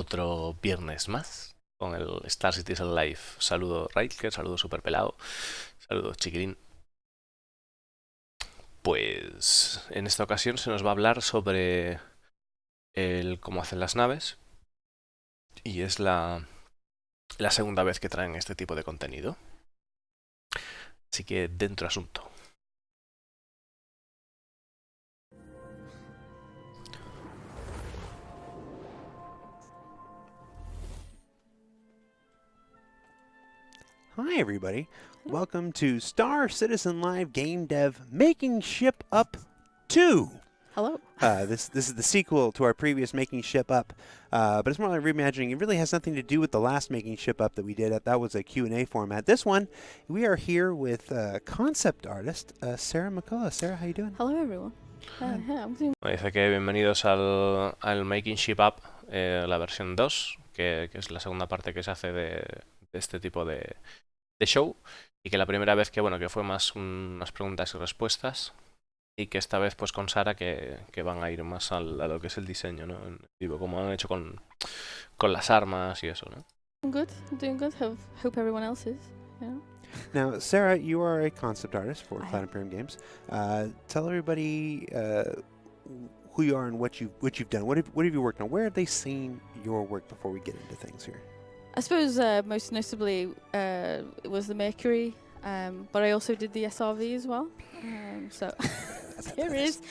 otro viernes más con el Star Citizen Live. Saludo Railker, saludo Superpelado, saludo Chiquilín. Pues en esta ocasión se nos va a hablar sobre el cómo hacen las naves y es la segunda vez que traen este tipo de contenido. Así que dentro asunto. Hi everybody, welcome to Star Citizen Live Gamedev Making Ship Up 2. Hello. This is the sequel to our previous Making Ship Up, but it's more like reimagining. It really has nothing to do with the last Making Ship Up that we did. That was a Q&A format. This one, we are here with concept artist Sarah McCullough. Sarah, how you doing? Hello, everyone. Yeah, I'm doing. Dice que bienvenidos al Making Ship Up, la versión 2, que es la segunda parte que se hace de este tipo de show, y que la primera vez que fue más unas preguntas y respuestas, y que esta vez pues con Sara que van a ir más a lo que es el diseño, ¿no? En vivo, como han hecho con las armas y eso, ¿no? I'm good. I'm doing good. Hope everyone else is. Yeah. Now, Sarah, you are a concept artist for I Cloud am. Imperium Games. Tell everybody who you are and what you've done. What have you worked on? Where have they seen your work before we get into things here? I suppose most notably it was the Mercury, but I also did the SRV as well. So here it is.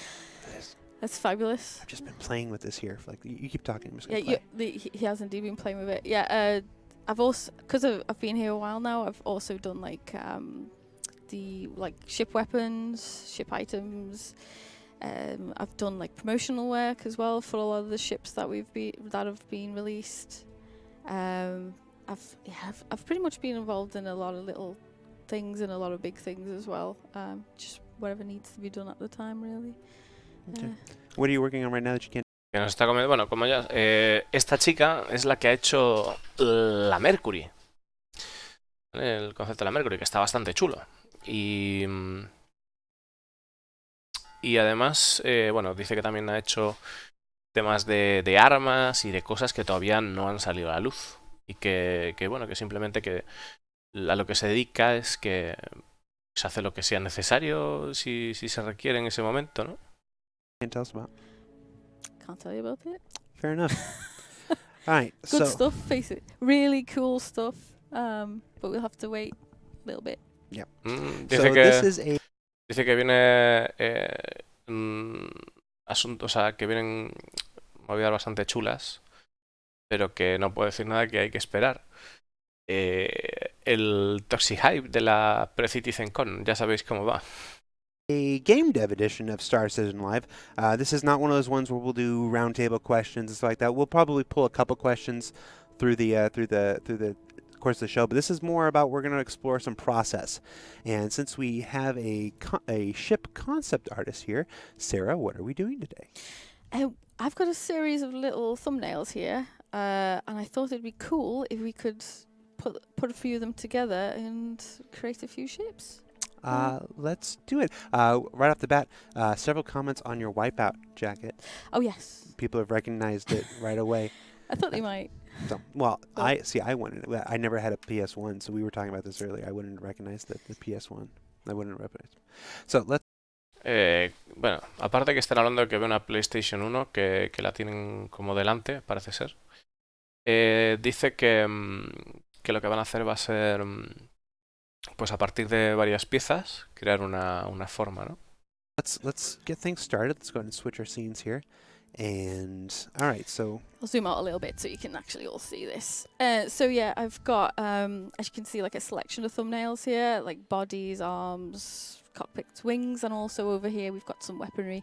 That's fabulous. I've just been playing with this here. Like you keep talking. I'm just Yeah, gonna play. he has indeed been playing with it. Yeah, I've also, because I've been here a while now, I've also done like the ship weapons, ship items. I've done like promotional work as well for a lot of the ships that have been released. I've pretty much been involved in a lot of little things and a lot of big things as well. Just whatever needs to be done at the time, really. Okay. What are you working on right now that you can't? Que nos está comiendo, bueno, como ya esta chica es la que ha hecho la Mercury, el concepto de la Mercury, que está bastante chulo, y además dice que también ha hecho temas de armas y de cosas que todavía no han salido a la luz, y que simplemente que a lo que se dedica es que se hace lo que sea necesario si se requiere en ese momento, ¿no? Can't tell us about. Can't tell you about it. Fair enough. All right. Good So stuff, face it. Really cool stuff. But we'll have to wait a little bit. Dice que viene asuntos, o sea, que vienen movidas bastante chulas, pero que no puedo decir nada, que hay que esperar. El Toxic Hype de la Pre-Citizen Con, ya sabéis cómo va. a game dev edition of Star Citizen Live. This is not one of those ones where we'll do roundtable questions and stuff like that. We'll probably pull a couple questions through the course of the show, but this is more about we're going to explore some process. And since we have a ship concept artist here, Sarah, what are we doing today? I've got a series of little thumbnails here, and I thought it'd be cool if we could put a few of them together and create a few ships. Let's do it. Right off the bat, several comments on your Wipeout jacket. Oh yes. People have recognized it right away. I thought they might. So, well, I wouldn't. I never had a PS1, so we were talking about this earlier. I wouldn't recognize the PS1. I wouldn't recognize. So let's. Bueno, aparte que están hablando de que ve una PlayStation 1 que la tienen como delante, parece ser. Dice que lo que van a hacer va a ser, pues a partir de varias piezas, crear una forma, ¿no? Let's get things started. Let's go ahead and switch our scenes here. And all right, so I'll zoom out a little bit so you can actually all see this. So yeah, I've got, as you can see, like a selection of thumbnails here, like bodies, arms, cockpits, wings, and also over here we've got some weaponry.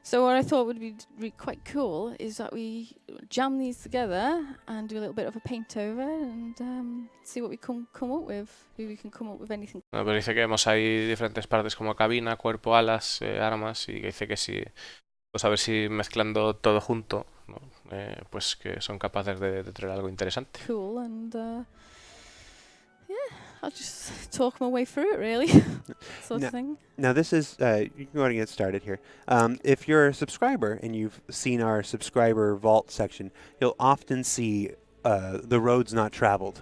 So what I thought would be quite cool is that we jam these together and do a little bit of a paint over and see what we come up with. Maybe we can come up with anything. No, pero dice que vemos ahí diferentes partes como cabina, cuerpo, alas, armas, y que dice que sí. Pues a ver si mezclando todo junto, ¿no? Pues que son capaces de traer algo interesante. Cool, and yeah, I'll just talk my way through it, really, sort No. of thing. Now this is, you can go ahead and get started here. If you're a subscriber and you've seen our subscriber vault section, you'll often see the roads not traveled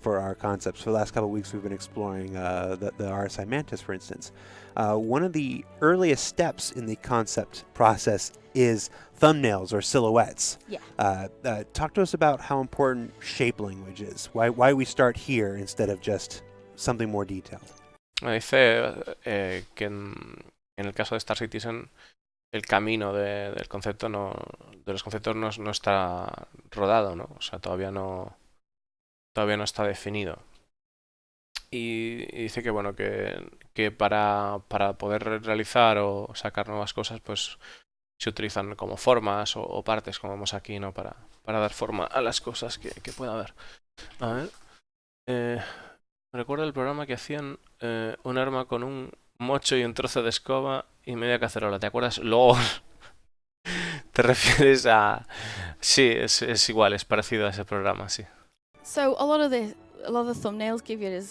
for our concepts. For the last couple of weeks, we've been exploring the RSI Mantis, for instance. One of the earliest steps in the concept process is thumbnails or silhouettes. Yeah. Talk to us about how important shape language is. Why we start here instead of just something more detailed. Dice que en el caso de Star Citizen el camino del concepto de los conceptos no está rodado, ¿no? O sea, todavía no está definido. Y dice que bueno, que para poder realizar o sacar nuevas cosas, pues se utilizan como formas o partes, como vemos aquí, ¿no? Para dar forma a las cosas que pueda haber. A ver. Recuerdo el programa que hacían un arma con un mocho y un trozo de escoba y media cacerola. ¿Te acuerdas? LOL. ¿Te refieres a...? Sí, es igual, es parecido a ese programa, sí. So a lot of the thumbnails give you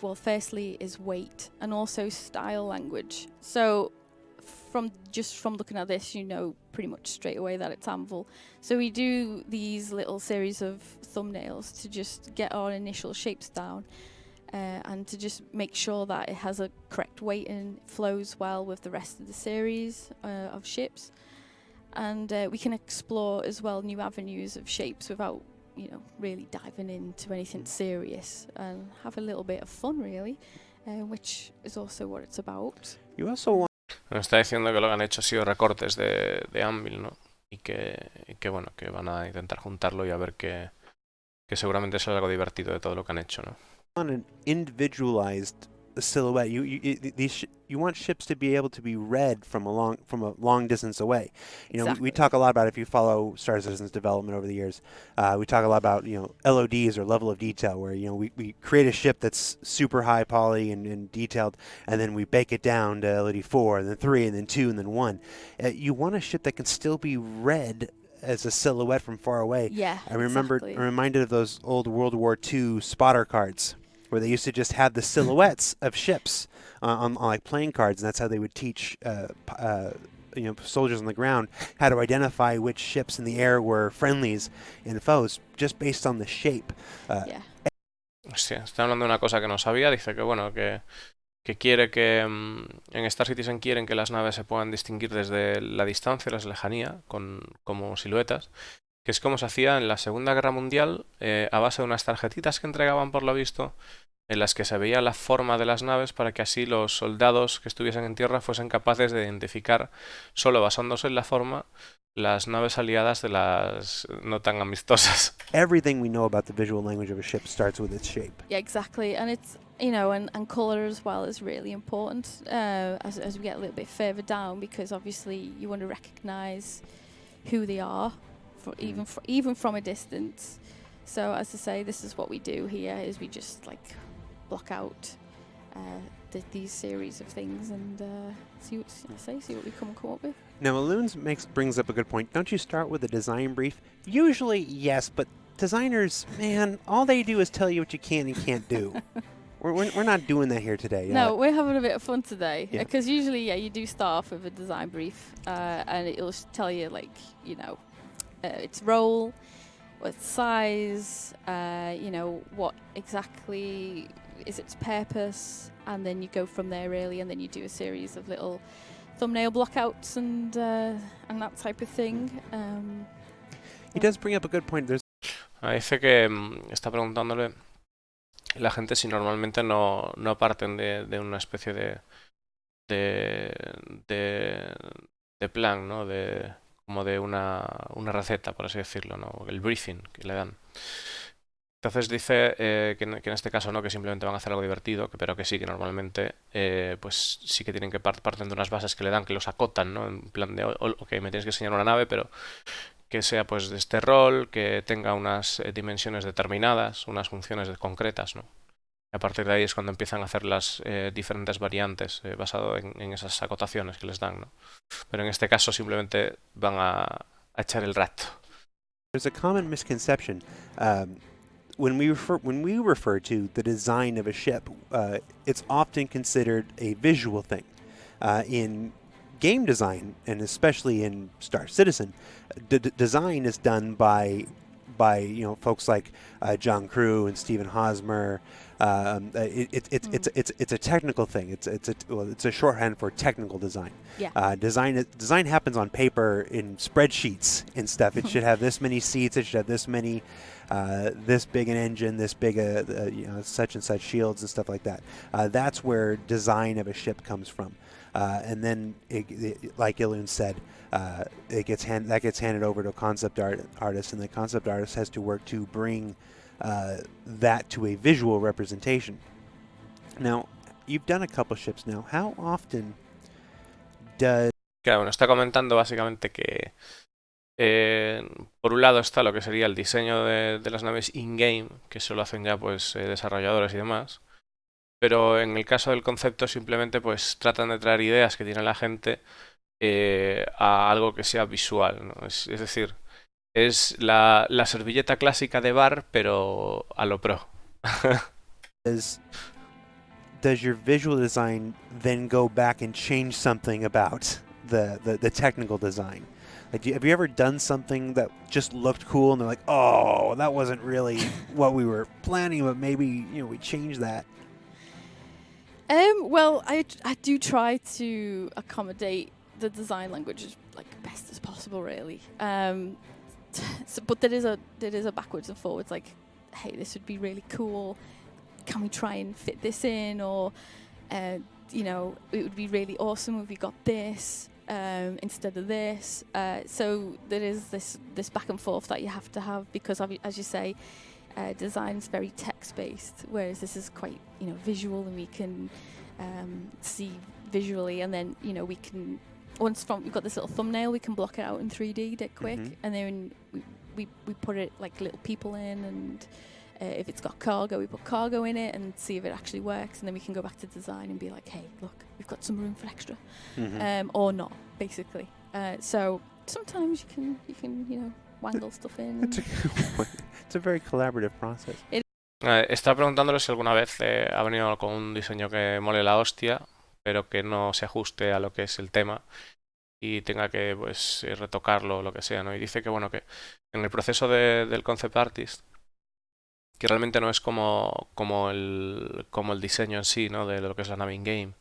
well, firstly is weight and also style language. So from looking at this, you know pretty much straight away that it's Anvil. So we do these little series of thumbnails to just get our initial shapes down. And to just make sure that it has a correct weight and flows well with the rest of the series of ships. And we can explore as well new avenues of shapes without, really diving into anything serious and have a little bit of fun, really, which is also what it's about. You also want Nos está diciendo que lo que han hecho ha sido recortes de Anvil, ¿no? Y que bueno, que van a intentar juntarlo y a ver que seguramente es algo divertido de todo lo que han hecho, ¿no? an individualized silhouette. You want ships to be able to be read from a long distance away. Exactly. We talk a lot about, if you follow Star Citizen's development over the years, we talk a lot about LODs, or level of detail, where we create a ship that's super high poly and detailed, and then we bake it down to LOD 4 and then 3 and then 2 and then 1. You want a ship that can still be read as a silhouette from far away. Yeah, I'm exactly. reminded of those old World War II spotter cards, where they used to just have the silhouettes of ships on like playing cards, and that's how they would teach soldiers on the ground how to identify which ships in the air were friendlies and foes, just based on the shape. Yeah. Hostia, está hablando de una cosa que no sabía. Dice que bueno, que quiere que en Star Citizen quieren que las naves se puedan distinguir desde la distancia, la lejanía, como siluetas, que es como se hacía en la Segunda Guerra Mundial, a base de unas tarjetitas que entregaban, por lo visto, en las que se veía la forma de las naves, para que así los soldados que estuviesen en tierra fuesen capaces de identificar, solo basándose en la forma, las naves aliadas de las no tan amistosas. Everything we know about the visual language of a ship starts with its shape. Yeah, exactly. And it's, and colour as well is really important as we get a little bit further down, because obviously you want to recognise who they are, even from a distance. So as I say, this is what we do here, is we just block out these series of things and see what we come up with. Now, Maloons brings up a good point. Don't you start with a design brief? Usually, yes, but designers, man, all they do is tell you what you can and can't do. We're not doing that here today. No, we're having a bit of fun today, Yeah. because usually, you do start off with a design brief, and it'll tell you its role, what size, what exactly is its purpose, and then you go from there, really, and then you do a series of little thumbnail blockouts and that type of thing. He does bring up a good point. Dice que está preguntándole la gente si normalmente no parten de una especie de plan, ¿no? Como de una receta, por así decirlo, ¿no? El briefing que le dan. Entonces dice que en este caso no, que simplemente van a hacer algo divertido, pero que sí, que normalmente pues sí que tienen que parten de unas bases que le dan, que los acotan, ¿no? En plan de, ok, me tienes que enseñar una nave, pero que sea pues de este rol, que tenga unas dimensiones determinadas, unas funciones concretas, ¿no? Y a partir de ahí es cuando empiezan a hacer las diferentes variantes basado en esas acotaciones que les dan, ¿no? Pero en este caso simplemente van a echar el rato. There's a common misconception when we refer to the design of a ship, it's often considered a visual thing. In game design, and especially in Star Citizen, design is done by folks like John Crew and Stephen Hosmer. It's a technical thing. It's a shorthand for technical design. Yeah. Design happens on paper in spreadsheets and stuff. It should have this many seats. It should have this many, this big an engine, this big such and such shields and stuff like that. That's where design of a ship comes from. And then, like Ilun said, that gets handed over to a concept artist, and the concept artist has to work to bring that to a visual representation. Now, you've done a couple ships now. How often does... Claro, bueno, está comentando básicamente que por un lado está lo que sería el diseño de las naves in-game, que eso lo hacen ya pues desarrolladores y demás. Pero en el caso del concepto simplemente pues tratan de traer ideas que tiene la gente a algo que sea visual, ¿no? Es decir, es la servilleta clásica de bar, pero a lo pro. Does your visual design then go back and change something about the technical design? Like, have you ever done something that just looked cool and they're like, oh, that wasn't really what we were planning, but maybe we changed that? Well, I do try to accommodate the design language as best as possible, really. But there is a backwards and forwards. Like, hey, this would be really cool. Can we try and fit this in? Or, it would be really awesome if we got this instead of this. So there is this back and forth that you have to have because, as you say, design's very text-based, whereas this is quite visual, and we can see visually, and then we can we've got this little thumbnail, we can block it out in 3D dead quick, and then we put it like little people in, and if it's got cargo, we put cargo in it and see if it actually works, and then we can go back to design and be like, hey, look, we've got some room for extra, or not, basically. So sometimes you can wangle stuff in. It's a very collaborative process. Estaba preguntándole si alguna vez ha venido con un diseño que mole la hostia, pero que no se ajuste a lo que es el tema y tenga que pues retocarlo o lo que sea, ¿no? Y dice que bueno, que en el proceso del concept artist, que realmente no es como el diseño en sí, ¿no? De lo que es la nave in-game.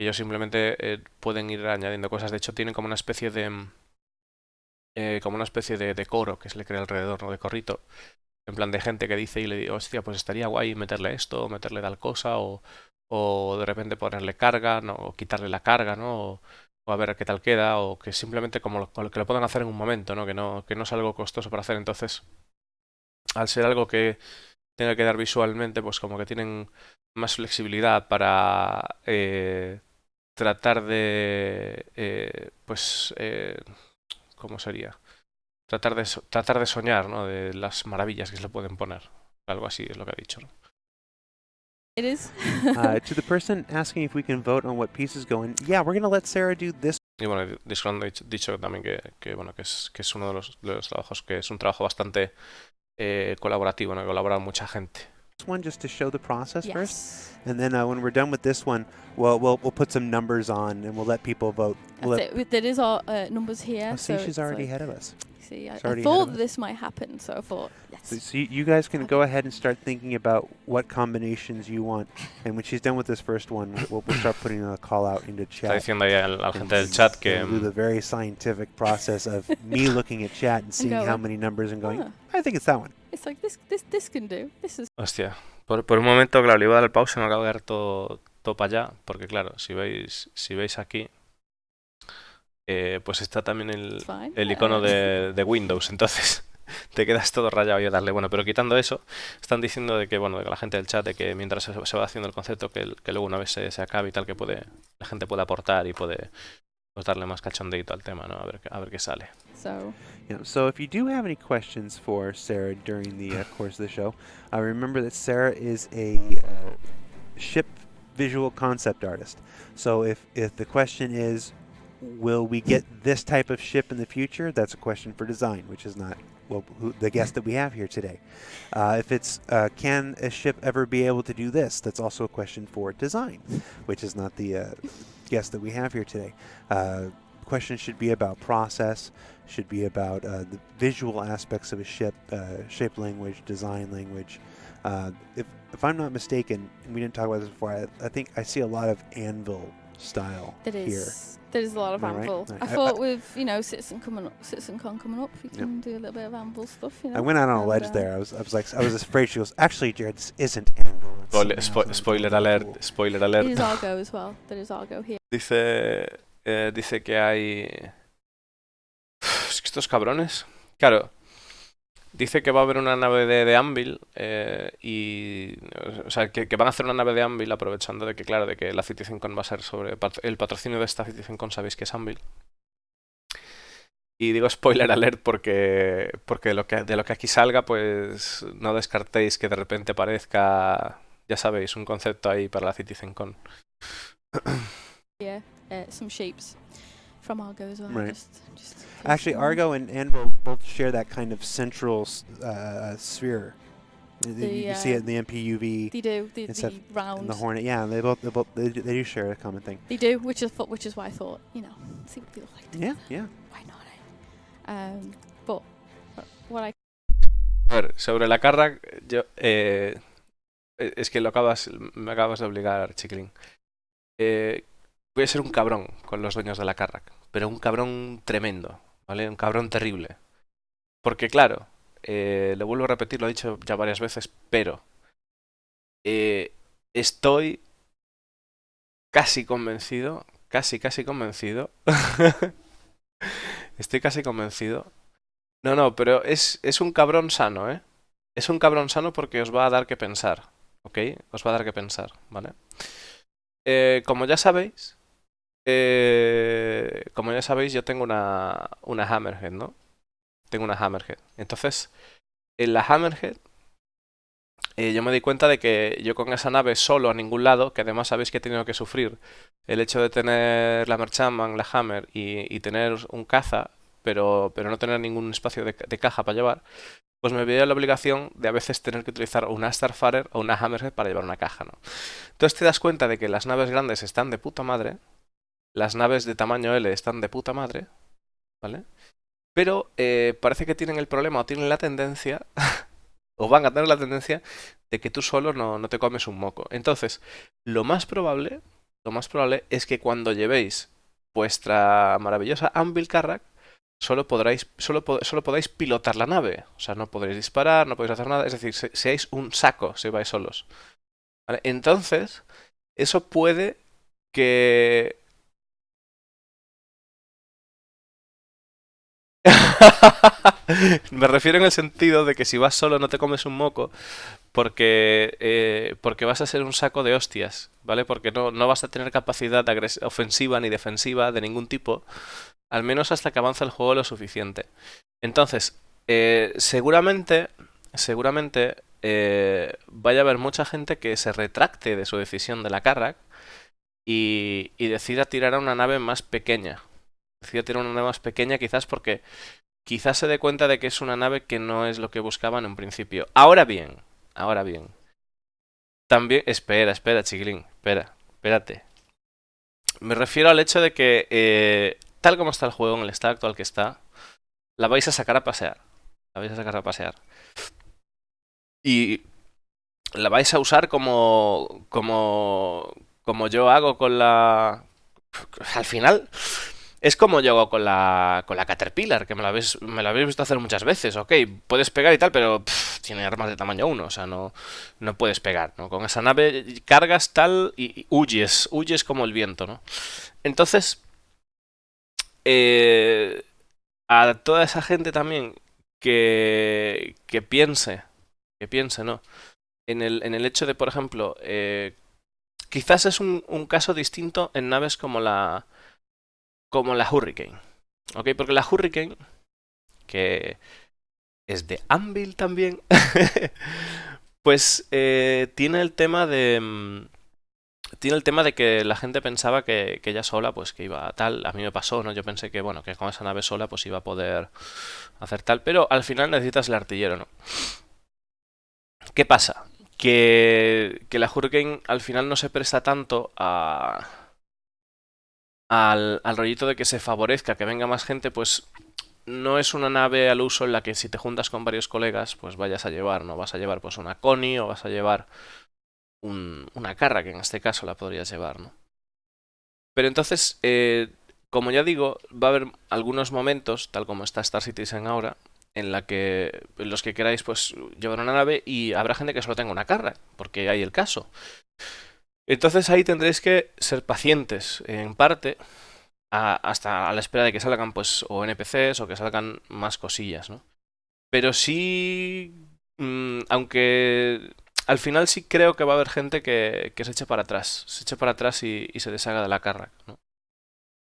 Ellos simplemente pueden ir añadiendo cosas. De hecho, tienen como una especie de coro que se le crea alrededor, ¿no? De corrito. En plan de gente que dice y le digo, hostia, pues estaría guay meterle esto, o meterle tal cosa, o de repente ponerle carga, ¿no? O quitarle la carga, ¿no? O a ver qué tal queda, o que simplemente como que lo puedan hacer en un momento, ¿no? Que no es algo costoso para hacer. Entonces, al ser algo que tenga que dar visualmente, pues como que tienen más flexibilidad para tratar de ¿cómo sería? Tratar de soñar, ¿no? De las maravillas que se le pueden poner. Algo así es lo que ha dicho, ¿no? It is. To the person asking if we can vote on what pieces go in, yeah, we're going to let Sarah do this. Y bueno, Discord ha dicho también que es uno de los trabajos que es un trabajo bastante colaborativo, ¿no? Que colabora mucha gente. One just to show the process Yes. first, and then when we're done with this one, we'll put some numbers on and we'll let people vote. There is our numbers here. Oh, see, so she's already ahead of us. See, I already ahead thought of us. this might happen, so I thought yes. So you guys can go ahead and start thinking about what combinations you want, and when she's done with this first one, we'll start putting a call out into chat. Está diciendo ahí a la gente del chat que We'll do the very scientific process of me looking at chat and seeing how many numbers and going, I think it's that one. It's like this can do. This is. Hostia, por un momento, claro, le iba a dar el pause y me acabo de dar todo para allá, porque claro, si veis aquí, pues está también el icono de Windows, entonces te quedas todo rayado y a darle. Bueno, pero quitando eso, están diciendo de que la gente del chat, de que mientras se va haciendo el concepto, que luego una vez se acabe y tal, que la gente puede aportar y puede pues darle más cachondeito al tema, ¿no? A ver qué sale. So if you do have any questions for Sarah during the course of the show, remember that Sarah is a ship visual concept artist. So if the question is, will we get this type of ship in the future? That's a question for design, which is not the guest that we have here today. If it's can a ship ever be able to do this? That's also a question for design, which is not the guest that we have here today. Questions should be about process, should be about the visual aspects of a ship, shape language, design language. If I'm not mistaken, and we didn't talk about this before, I think I see a lot of anvil style here. There is a lot of Am I right? anvil. Right. I thought with CitizenCon coming up, we can do a little bit of anvil stuff. I went out on a ledge there. I was afraid. She goes, actually, Jared, this isn't anvil. Spoiler alert, spoiler alert. It is Argo as well. There is Argo here. Dice que hay... Es que estos cabrones... Claro, dice que va a haber una nave de Anvil y... O sea, que van a hacer una nave de Anvil aprovechando de que, claro, de que la CitizenCon va a ser sobre... El patrocinio de esta CitizenCon sabéis que es Anvil. Y digo spoiler alert porque de lo que aquí salga, pues no descartéis que de repente aparezca, ya sabéis, un concepto ahí para la CitizenCon. Yeah, some shapes from Argo as well. Right. Just Actually, Argo and Anvil both share that kind of central sphere. You see it in the MPUV. They do. The round. And the Hornet. Yeah, they do share a common thing. They do, which is why I thought, see what they look like. Yeah, yeah. Why not? But what I... A ver, sobre la Carrack, yo... es que me acabas de obligar, chiquilín. Voy a ser un cabrón con los dueños de la Carrack, pero un cabrón tremendo, ¿vale? Un cabrón terrible. Porque claro, lo vuelvo a repetir, lo he dicho ya varias veces, pero estoy casi convencido, casi convencido. Estoy casi convencido. No, pero es un cabrón sano, ¿eh? Es un cabrón sano porque os va a dar que pensar, ¿ok? Os va a dar que pensar, ¿vale? Como ya sabéis, yo tengo una Hammerhead, ¿no? Tengo una Hammerhead. Entonces, en la Hammerhead, yo me di cuenta de que yo con esa nave solo a ningún lado, que además sabéis que he tenido que sufrir el hecho de tener la Merchantman, la Hammer y tener un caza, pero no tener ningún espacio de caja para llevar, pues me veía la obligación de a veces tener que utilizar una Starfarer o una Hammerhead para llevar una caja, ¿no? Entonces te das cuenta de que las naves grandes están de puta madre, las naves de tamaño L están de puta madre, ¿vale? Pero parece que tienen el problema o tienen la tendencia, o van a tener la tendencia, de que tú solo no te comes un moco. Entonces, lo más probable es que cuando llevéis vuestra maravillosa Anvil Carrack, solo podáis pilotar la nave. O sea, no podréis disparar, no podéis hacer nada. Es decir, seáis un saco si vais solos. ¿Vale? Entonces, eso puede que... Me refiero en el sentido de que si vas solo no te comes un moco porque vas a ser un saco de hostias, ¿vale? Porque no vas a tener capacidad ofensiva ni defensiva de ningún tipo, al menos hasta que avance el juego lo suficiente. Entonces, seguramente vaya a haber mucha gente que se retracte de su decisión de la Carrack y decida tirar a una nave más pequeña. Quizás porque quizás se dé cuenta de que es una nave que no es lo que buscaban en un principio. Ahora bien. También... Espera, chiquilín. Espérate. Me refiero al hecho de que, tal como está el juego, en el estado actual que está, la vais a sacar a pasear. Y la vais a usar como yo hago con la... Al final... Es como yo hago con la Caterpillar, que me la habéis visto hacer muchas veces. Ok, puedes pegar y tal, pero tiene armas de tamaño 1, o sea, no puedes pegar, ¿no? Con esa nave cargas tal y huyes como el viento, ¿no? Entonces, a toda esa gente también que piense, ¿no? En el hecho de, por ejemplo, quizás es un caso distinto en naves como la Hurricane, ¿ok? Porque la Hurricane, que es de Anvil también, pues tiene el tema de tiene el tema de que la gente pensaba que ella sola, pues que iba a tal. A mí me pasó, ¿no? Yo pensé que, bueno, que con esa nave sola, pues iba a poder hacer tal. Pero al final necesitas el artillero, ¿no? ¿Qué pasa? Que la Hurricane al final no se presta tanto al rollito de que se favorezca, que venga más gente, pues no es una nave al uso en la que si te juntas con varios colegas, pues vayas a llevar, ¿no? Vas a llevar pues una Connie o vas a llevar una Carra, que en este caso la podrías llevar, ¿no? Pero entonces, como ya digo, va a haber algunos momentos, tal como está Star Citizen ahora, en los que queráis pues llevar una nave y habrá gente que solo tenga una Carra, porque hay el caso. Entonces ahí tendréis que ser pacientes, en parte, hasta a la espera de que salgan pues o NPCs o que salgan más cosillas, ¿no? Pero sí, aunque al final sí creo que va a haber gente que se eche para atrás y se deshaga de la carga, ¿no?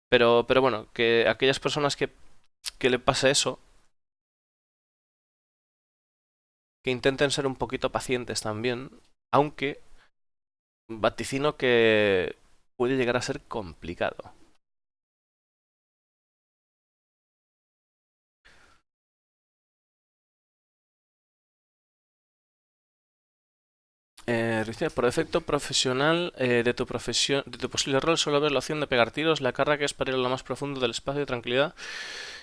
Pero bueno, que aquellas personas que le pase eso, que intenten ser un poquito pacientes también, aunque vaticino que puede llegar a ser complicado. Dice, por defecto profesional de tu profesión, de tu posible rol, solo ves la opción de pegar tiros, la carga que es para ir a lo más profundo del espacio de tranquilidad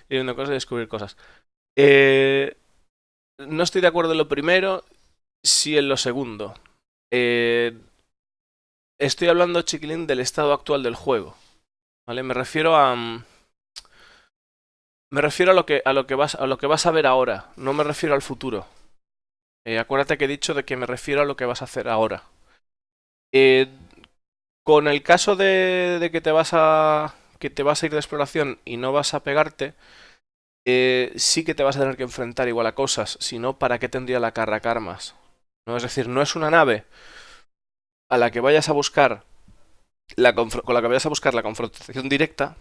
y viendo cosas y descubrir cosas. No estoy de acuerdo en lo primero, sí en lo segundo. Eh, Estoy hablando, chiquilín, del estado actual del juego, ¿vale? Me refiero a lo que vas a ver ahora, no me refiero al futuro. Acuérdate que he dicho de que me refiero a lo que vas a hacer ahora. Eh, con el caso de que te vas a ir de exploración y no vas a pegarte, sí que te vas a tener que enfrentar igual a cosas, si no, ¿para qué tendría la carga armas? ¿No? Es decir, no es una nave a la que vayas a buscar con la que vayas a buscar la confrontación directa,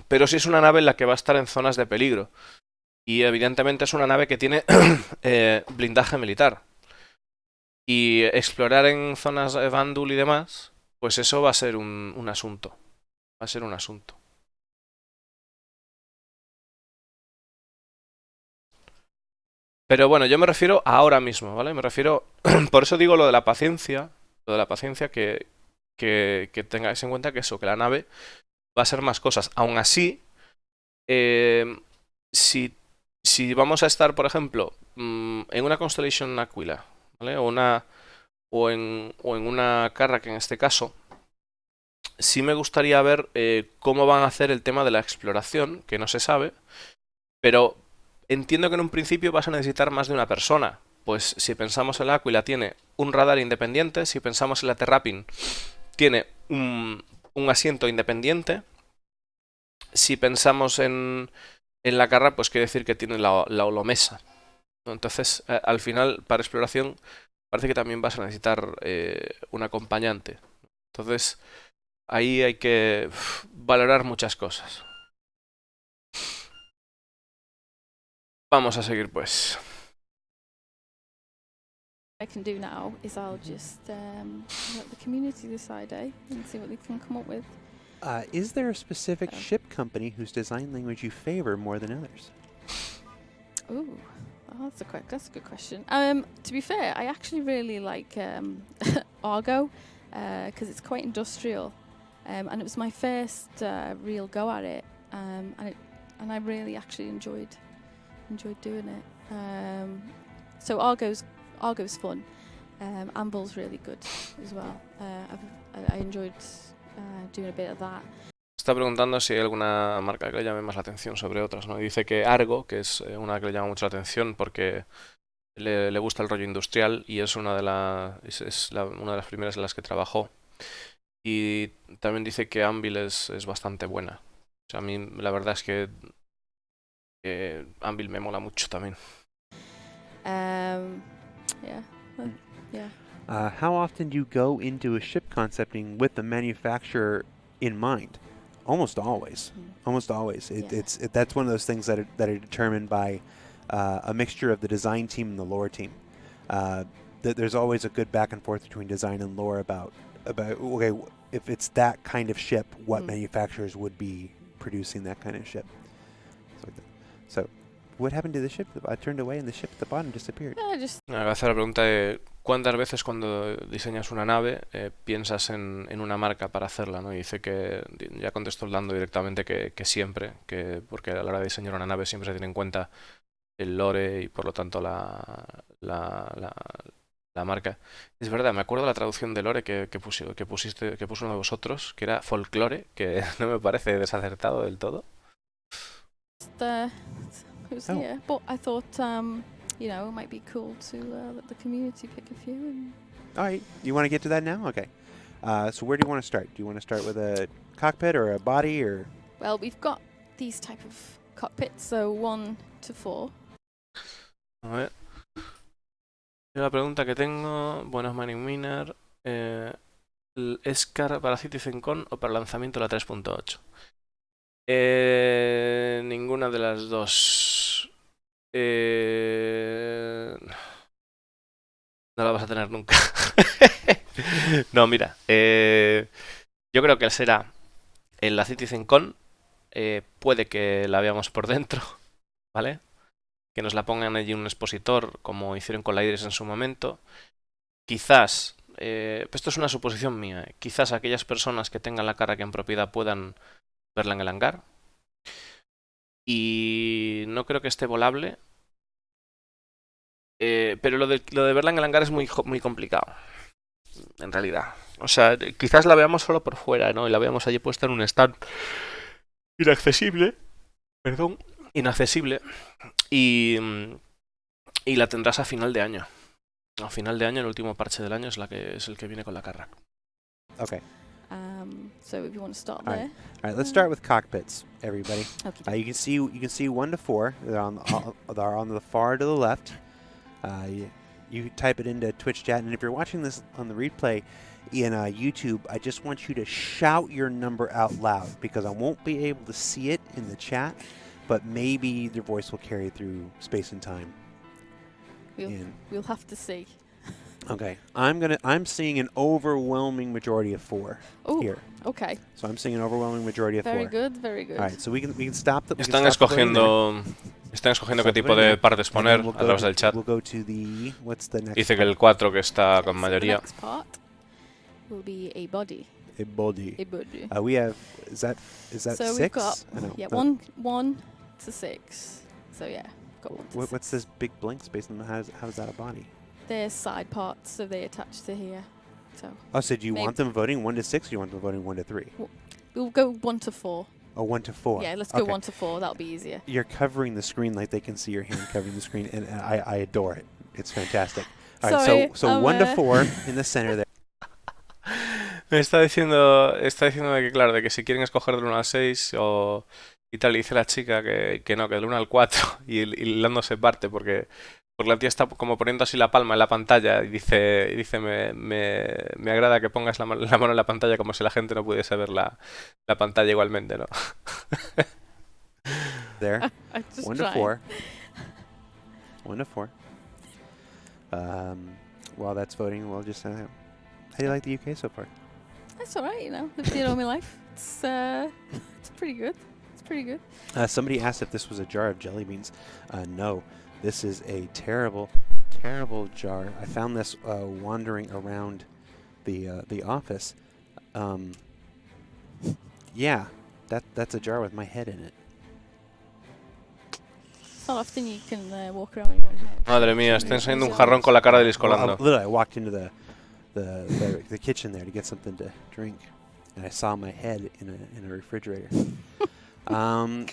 pero sí es una nave en la que va a estar en zonas de peligro. Y evidentemente es una nave que tiene blindaje militar. Y explorar en zonas de Vandul y demás, pues eso va a ser un asunto. Va a ser un asunto. Pero bueno, yo me refiero a ahora mismo, ¿vale? Me refiero. Por eso digo lo de la paciencia. Lo de la paciencia que tengáis en cuenta que eso, que la nave va a ser más cosas. Aún así, eh, si, si vamos a estar, por ejemplo, en una Constellation Aquila, ¿vale? O en una Carrack en este caso, sí me gustaría ver cómo van a hacer el tema de la exploración, que no se sabe, pero entiendo que en un principio vas a necesitar más de una persona. Pues si pensamos en la Aquila tiene un radar independiente, si pensamos en la Terrapin tiene un asiento independiente, si pensamos en la Carra, pues quiere decir que tiene la holomesa, ¿no? Entonces, al final, para exploración, parece que también vas a necesitar un acompañante. Entonces, ahí hay que valorar muchas cosas. Vamos a seguir, pues. I can do now is I'll just let the community decide, and see what they can come up with. Is there a specific ship company whose design language you favor more than others? Ooh, oh, that's a good question. To be fair, I actually really like Argo because it's quite industrial, and it was my first real go at it, and I really actually enjoyed doing it. So Argo's fun. Amble's really good as well. I enjoyed doing a bit of that. Está preguntando si hay alguna marca que le llame más la atención sobre otras, ¿no? Y dice que Argo, que es una que le llama mucho la atención porque le gusta el rollo industrial y es una de una de las primeras en las que trabajó. Y también dice que Anvil es bastante buena. O sea, a mí la verdad es que Anvil me mola mucho también. Yeah. How often do you go into a ship concepting with the manufacturer in mind? Almost always. Almost always. That's one of those things that are determined by a mixture of the design team and the lore team. There's always a good back and forth between design and lore about about okay, if it's that kind of ship, what Mm. manufacturers would be producing that kind of ship. So, what happened to the ship? I turned away and the ship at the bottom disappeared. Just Me hace la pregunta de cuántas veces cuando diseñas una nave piensas en una marca para hacerla, ¿no? Y dice que ya contestó Orlando directamente que siempre, porque a la hora de diseñar una nave siempre se tiene en cuenta el lore y por lo tanto la marca. Es verdad, me acuerdo de la traducción de lore que puso uno de vosotros, que era folclore, que no me parece desacertado del todo. who's Oh. here. But I thought, you know, it might be cool to let the community pick a few. And All right, you want to get to that now? Okay. So where do you want to start? Do you want to start with a cockpit or a body or? well, we've got these type of cockpits, so 1 to 4. A ver. Yo la pregunta que tengo, buenas Mining Miner, ¿es cara para CitizenCon o para lanzamiento la 3.8? Ninguna de las dos. No la vas a tener nunca. No, mira, yo creo que será en la CitizenCon, puede que la veamos por dentro, ¿vale? Que nos la pongan allí un expositor, como hicieron con la Iris en su momento. Quizás, esto es una suposición mía, quizás aquellas personas que tengan la Carrack en propiedad puedan verla en el hangar. Y no creo que esté volable. Pero lo de verla en el hangar es muy complicado, en realidad. O sea, quizás la veamos solo por fuera, ¿no? Y la veamos allí puesta en un stand inaccesible. Perdón. Inaccesible. Y la tendrás a final de año. A final de año, el último parche del año es el que viene con la Carrack. Okay. So if you want to start All there. right. All right. Let's start with cockpits, everybody. Okay. You can see 1 to 4. They're on the far to the left. You type it into Twitch chat, and if you're watching this on the replay in YouTube, I just want you to shout your number out loud because I won't be able to see it in the chat, but maybe your voice will carry through space and time. We'll have to see. Okay, I'm seeing an overwhelming majority of 4 Oh, here. okay. So I'm seeing an overwhelming majority of 4. Very good, very good. All right, so we can stop the. Están escogiendo qué tipo de partes poner a través del chat. We'll go to the what's the next. Dice que el 4 que está con So mayoría. the next part will be a body. A body. A body. We have is that So 6? we've got I know. 1 to 6. So yeah, got 1 to 6. What's this big blank space? And how's that a body? They're side parts, so they attach to here. So Oh, so do you want them voting 1 to 6, or you want them voting 1 to 3? we'll go 1 to 4. Oh, 1 to 4. Yeah, let's go Okay. 1 to 4. That'll be easier. You're covering the screen like they can see your hand covering the screen, and I adore it. It's fantastic. All right, Sorry, so 1 to 4 in the center there. Me está diciendo de que, claro, de que si quieren escoger del 1 al 6 y tal, y dice la chica que no, que del 1 al 4 y Lando se parte porque la tía está como poniendo así la palma en la pantalla y dice me agrada que pongas la mano en la pantalla como si la gente no pudiese ver la pantalla igualmente, ¿no? There. I just 1 to tried. 4. 1 to 4. While that's voting, we'll just how do you like the UK so far? That's all right, you know. Lived here all my life. It's pretty good. It's pretty good. Somebody asked if this was a jar of jelly beans. No, this is a terrible, terrible jar. I found this wandering around the office. Yeah, that's a jar with my head in it. It's not often you can walk around with your own head. Madre mía, está enseñando un jarrón con la cara de Luis Colando. Literally, I walked into the kitchen there to get something to drink, and I saw my head in a refrigerator. I'm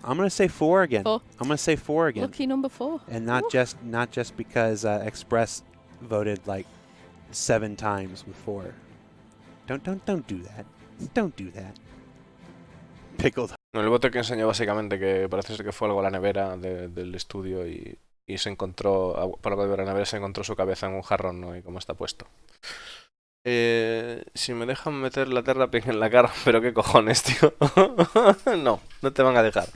gonna say 4 again. 4. I'm gonna say 4 again. Lucky number 4. And not just because Express voted like 7 times with 4. Don't do that. Don't do that. Pickled. No, el bote que enseñó básicamente que parece ser que fue algo a la nevera del estudio y se encontró, por lo que de la nevera se encontró su cabeza en un jarrón, ¿no? Y cómo está puesto. Si me dejan meter la Terrapin en la cara, pero qué cojones, tío. No te van a dejar.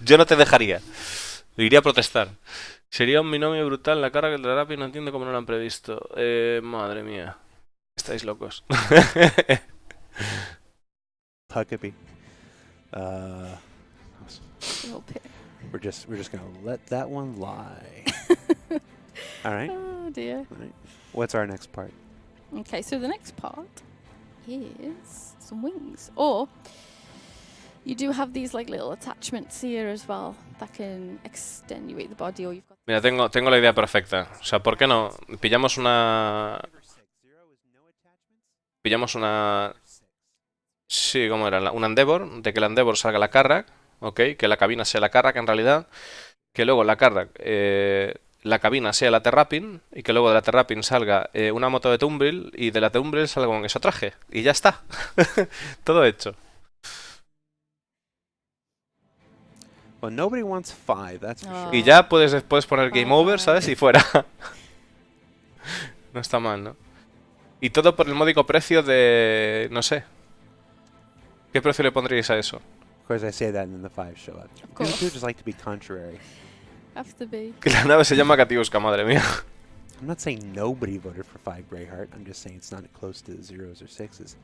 Yo no te dejaría. Iría a protestar. Sería un binomio brutal la cara que el Terrapin no entiende cómo no lo han previsto. Madre mía. Estáis locos. Huckabee. Little pit. We're just gonna let that one lie. All right. Oh dear. All right. What's our next part? Okay, so the next part is some wings. Or you do have these like little attachments here as well that can extenuate the body, or you've got Mira, tengo la idea perfecta. O sea, ¿por qué no? Pillamos una... Sí, ¿cómo era? Una Endeavor, de que la Endeavor salga la Carrack, ¿ok? Que la cabina sea la Carrack en realidad, que luego la Carrack, la cabina sea la Terrapin, y que luego de la Terrapin salga una moto de Tumbril, y de la Tumbril salga un exotraje, y ya está. Todo hecho. Well, nobody wants 5, that's for sure. Y ya puedes después poner Game Over, Bye. ¿sabes? Y fuera. No está mal, ¿no? Y todo por el módico precio de... no sé. ¿Qué precio le pondríais a eso? Of course, I say that and then the 5 show up. People course. do just like to be contrary. have to be. Que la nave se llama Katiuska, madre mía. I'm not saying nobody voted for 5 Greyheart. I'm just saying it's not close to 0s or 6s.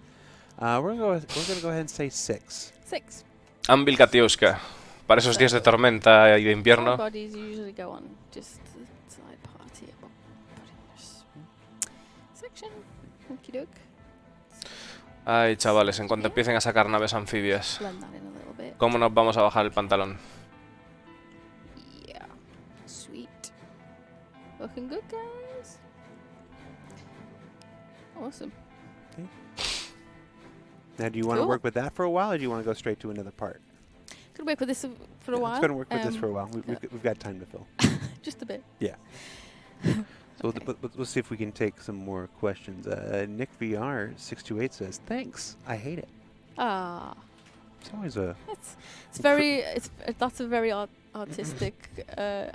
We're gonna go ahead and say 6. 6. Anvil Katiuska. Para esos días de tormenta y de invierno. Bodies usually go on just the side party. Section. Okie doke. Ay, chavales, en cuanto empiecen a sacar naves anfibias, Blend that in a little bit. ¿cómo nos vamos a bajar el pantalón? Yeah. Sweet. Looking good, guys. Awesome. Now, do you want to Cool. work with that for a while, or do you want to go straight to another part? Could work with this for a while. Let's go and work with this for a while. We've got time to fill. Just a bit. Yeah. So we'll see if we can take some more questions. Nick VR 628 says, "Thanks. I hate it." Ah, It's always a it's very that's a very artistic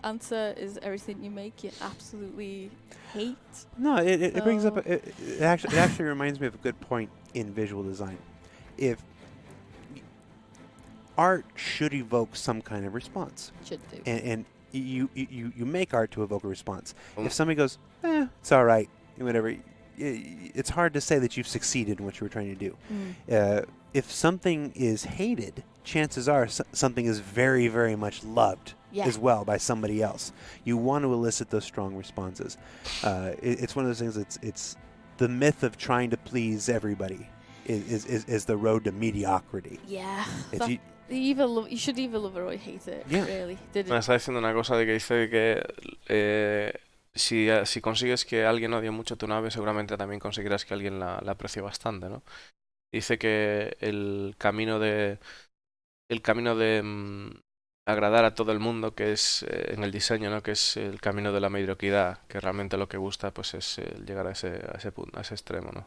answer. Is everything you make you absolutely hate? no. It brings up. Oh. It actually reminds me of a good point in visual design. If art should evoke some kind of response, Should do. and you make art to evoke a response. Mm. If somebody goes, it's all right, whatever, it's hard to say that you've succeeded in what you were trying to do. If something is hated, chances are something is very, very much loved Yeah. as well by somebody else. You want to elicit those strong responses. It's one of those things. It's the myth of trying to please everybody is the road to mediocrity. Yeah. If That- you, you should either love it or hate it. Yeah. Really. Did Me it? está diciendo una cosa de que dice que si consigues que alguien odie mucho tu nave, seguramente también conseguirás que alguien la aprecie bastante, ¿no? Dice que el camino de agradar a todo el mundo, que es en el diseño, ¿no? Que es el camino de la mediocridad, que realmente lo que gusta pues es llegar a ese punto, a ese extremo, ¿no?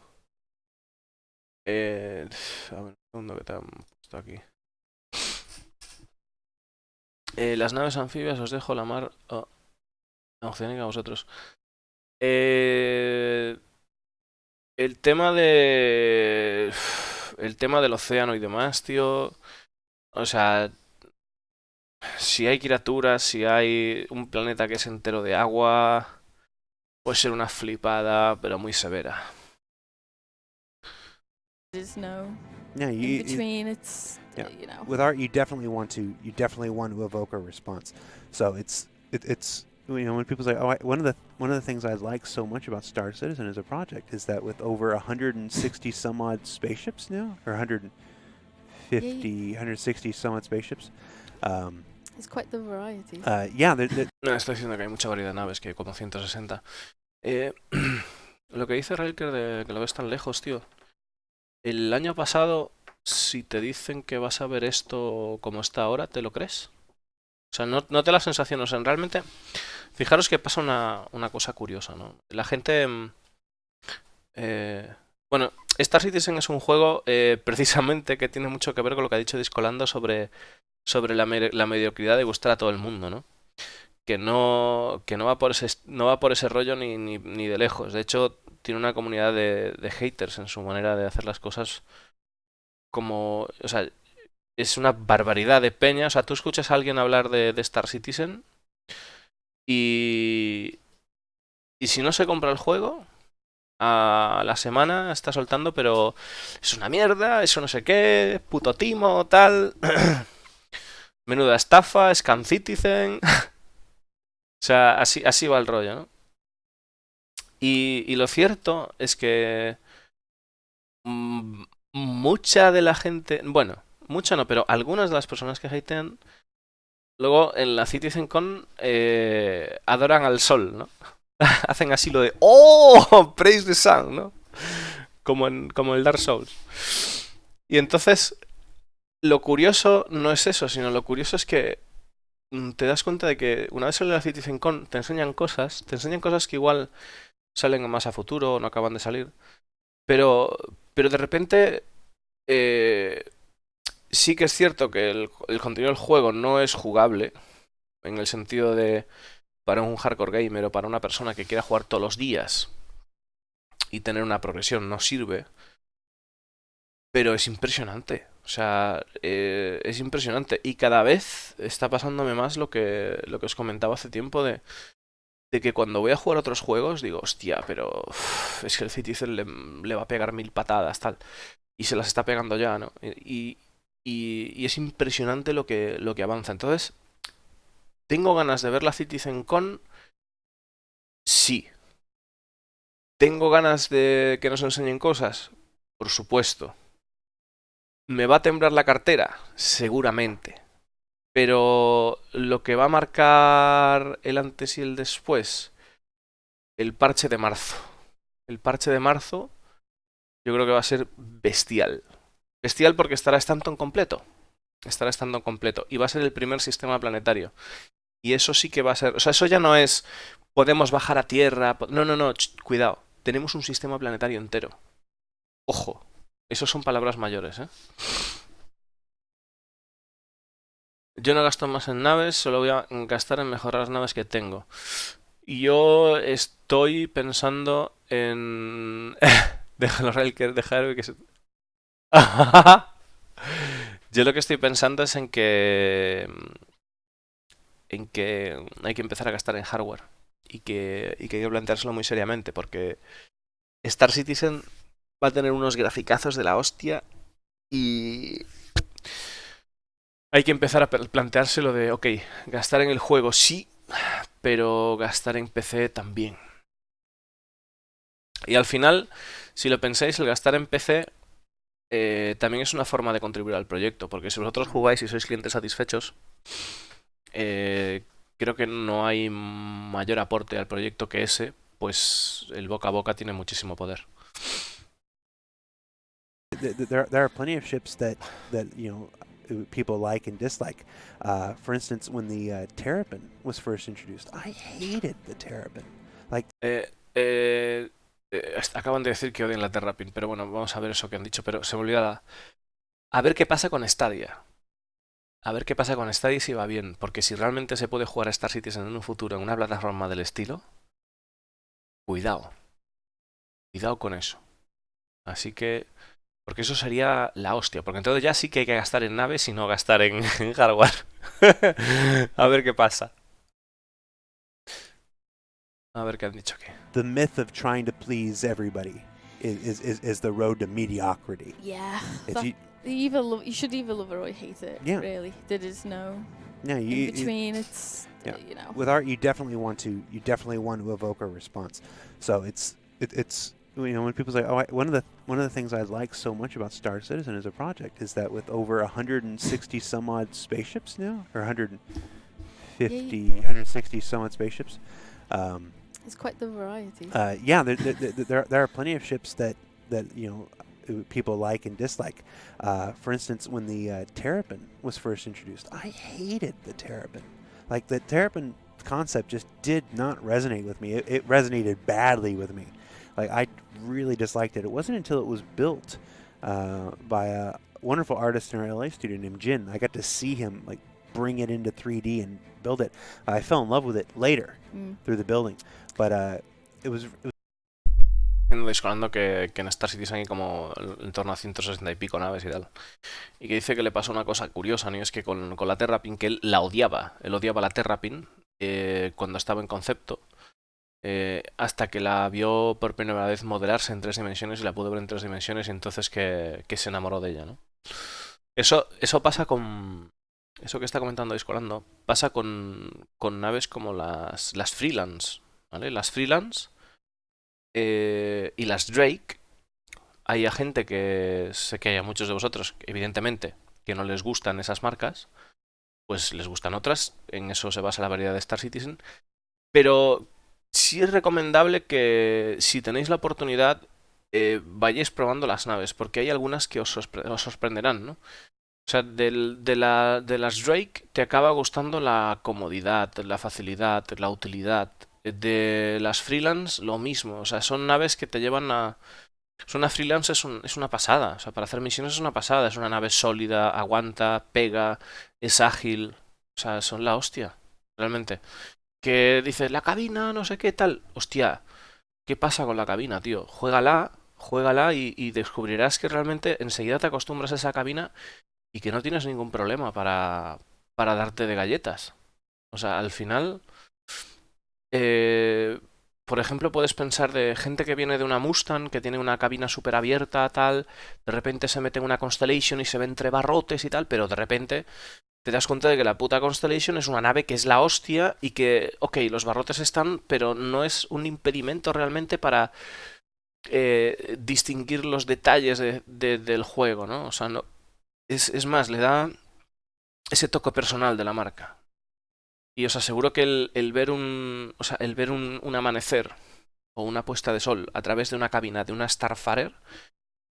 A ver, un segundo que te han puesto aquí. Las naves anfibias os dejo la mar oceánica a vosotros. El tema del océano y demás, tío. O sea, si hay criaturas, si hay un planeta que es entero de agua, puede ser una flipada, pero muy severa. There's no yeah, in you, between. It's yeah. you know. with art, you definitely want to evoke a response. So it's when people say, one of the things I like so much about Star Citizen as a project is that with over 160 some odd spaceships now, or 160 some odd spaceships, It's quite the variety. yeah, No, estoy diciendo que hay mucha variedad de naves, que hay como 160. Lo que dice Railker de que lo ves tan lejos, tío. El año pasado, si te dicen que vas a ver esto como está ahora, ¿te lo crees? O sea, no te da la sensación, o sea, realmente... Fijaros que pasa una cosa curiosa, ¿no? La gente... bueno, Star Citizen es un juego precisamente que tiene mucho que ver con lo que ha dicho Discolando sobre la mediocridad de gustar a todo el mundo, ¿no? Que no va por ese rollo ni de lejos. De hecho, tiene una comunidad de haters en su manera de hacer las cosas como... O sea, es una barbaridad de peña. O sea, tú escuchas a alguien hablar de Star Citizen y si no se compra el juego, a la semana está soltando, pero es una mierda, eso no sé qué, puto timo, tal. Menuda estafa, Scam Citizen. O sea, así va el rollo, ¿no? Y lo cierto es que mm, mucha de la gente, bueno, mucha no, pero algunas de las personas que hatean, luego en la CitizenCon adoran al sol, ¿no? Hacen así lo de ¡Oh! Praise the sun, ¿no? Como el Dark Souls. Y entonces, lo curioso no es eso, sino lo curioso es que te das cuenta de que una vez sale la CitizenCon te enseñan cosas que igual salen más a futuro o no acaban de salir, pero, pero de repente eh, sí que es cierto que el contenido del juego no es jugable, en el sentido de para un hardcore gamer o para una persona que quiera jugar todos los días y tener una progresión no sirve, pero es impresionante. O sea, es impresionante. Y cada vez está pasándome más lo que os comentaba hace tiempo de que cuando voy a jugar otros juegos digo, hostia, pero es que el Citizen le va a pegar 1000 patadas, tal. Y se las está pegando ya, ¿no? Y es impresionante lo que avanza. Entonces, ¿tengo ganas de ver la Citizen Con? Sí. ¿Tengo ganas de que nos enseñen cosas? Por supuesto. ¿Me va a temblar la cartera? Seguramente. Pero lo que va a marcar el antes y el después, el parche de marzo. El parche de marzo yo creo que va a ser bestial. Bestial porque estará Stanton completo. Estará Stanton completo. Y va a ser el primer sistema planetario. Y eso sí que va a ser... O sea, eso ya no es... Podemos bajar a tierra... No, no, no. Cuidado. Tenemos un sistema planetario entero. Ojo. Esos son palabras mayores, ¿eh? Yo no gasto más en naves, solo voy a gastar en mejorar las naves que tengo. Y yo estoy pensando en... Déjalo, Railker, dejar que se... Yo lo que estoy pensando es en que hay que empezar a gastar en hardware y que hay que planteárselo muy seriamente porque Star Citizen va a tener unos graficazos de la hostia y hay que empezar a planteárselo de, ok, gastar en el juego sí, pero gastar en PC también. Y al final, si lo pensáis, el gastar en PC también es una forma de contribuir al proyecto, porque si vosotros jugáis y sois clientes satisfechos, eh, creo que no hay mayor aporte al proyecto que ese, pues el boca a boca tiene muchísimo poder. There are plenty of ships that people like and dislike. For instance, when the Terrapin was first introduced, I hated the Terrapin. Like, Acaban de decir que odian la Terrapin, pero bueno, vamos a ver eso que han dicho, pero se me olvida. A ver qué pasa con Stadia. A ver qué pasa con Stadia y si va bien, porque si realmente se puede jugar a Star Citizen en un futuro en una plataforma del estilo, cuidado. Cuidado con eso. Así que... Porque eso sería la hostia. Porque entonces ya sí que hay que gastar en naves y no gastar en hardware. A ver qué pasa. A ver qué han dicho aquí. the myth of trying to please everybody is the road to mediocrity. Yeah. If That, you, you should either love it or hate it. Yeah. Really. There is no yeah, in between. It's yeah. you know. With art, you definitely want to evoke a response. So it's when people say, oh, one of the things I like so much about Star Citizen as a project is that with over 160 some odd spaceships now, or 160 some odd spaceships. It's quite the variety. There are plenty of ships that people like and dislike. For instance, when the Terrapin was first introduced, I hated the Terrapin. Like, the Terrapin concept just did not resonate with me. It resonated badly with me. Like, I really disliked it. It wasn't until it was built by a wonderful artist in our LA studio named Jin. I got to see him like bring it into 3D and build it. I fell in love with it later through the building, but it was Discolando que en Star Citizen hay como en torno a 160 y pico naves y tal. Y que dice que le pasó una cosa curiosa, ¿no? Y es que con la Terrapin, que él la odiaba. Él odiaba la Terrapin cuando estaba en concepto. hasta que la vio por primera vez modelarse en 3 dimensiones y la pudo ver en 3 dimensiones y entonces que se enamoró de ella, ¿no? Eso pasa con... Eso que está comentando Discolando pasa con naves como las Freelance, ¿vale? Las Freelance y las Drake. Hay a gente que sé que hay a muchos de vosotros, evidentemente, que no les gustan esas marcas, pues les gustan otras, en eso se basa la variedad de Star Citizen, pero sí es recomendable que si tenéis la oportunidad vayáis probando las naves, porque hay algunas que os sorprenderán, ¿no? O sea, de las Drake te acaba gustando la comodidad, la facilidad, la utilidad. De las Freelance lo mismo, o sea, son naves que te llevan a... Una freelance es una pasada, o sea, para hacer misiones es una pasada, es una nave sólida, aguanta, pega, es ágil, o sea, son la hostia, realmente. Que dices, la cabina, no sé qué tal, hostia, ¿qué pasa con la cabina, tío? Juégala y descubrirás que realmente enseguida te acostumbras a esa cabina y que no tienes ningún problema para darte de galletas. O sea, al final, eh, por ejemplo, puedes pensar de gente que viene de una Mustang, que tiene una cabina súper abierta, tal, de repente se mete en una Constellation y se ve entre barrotes y tal, pero de repente te das cuenta de que la puta Constellation es una nave que es la hostia y que, ok, los barrotes están, pero no es un impedimento realmente para distinguir los detalles del juego, ¿no? O sea, no, es más, le da ese toque personal de la marca. Y os aseguro que el ver o sea, el ver un amanecer o una puesta de sol a través de una cabina de una Starfarer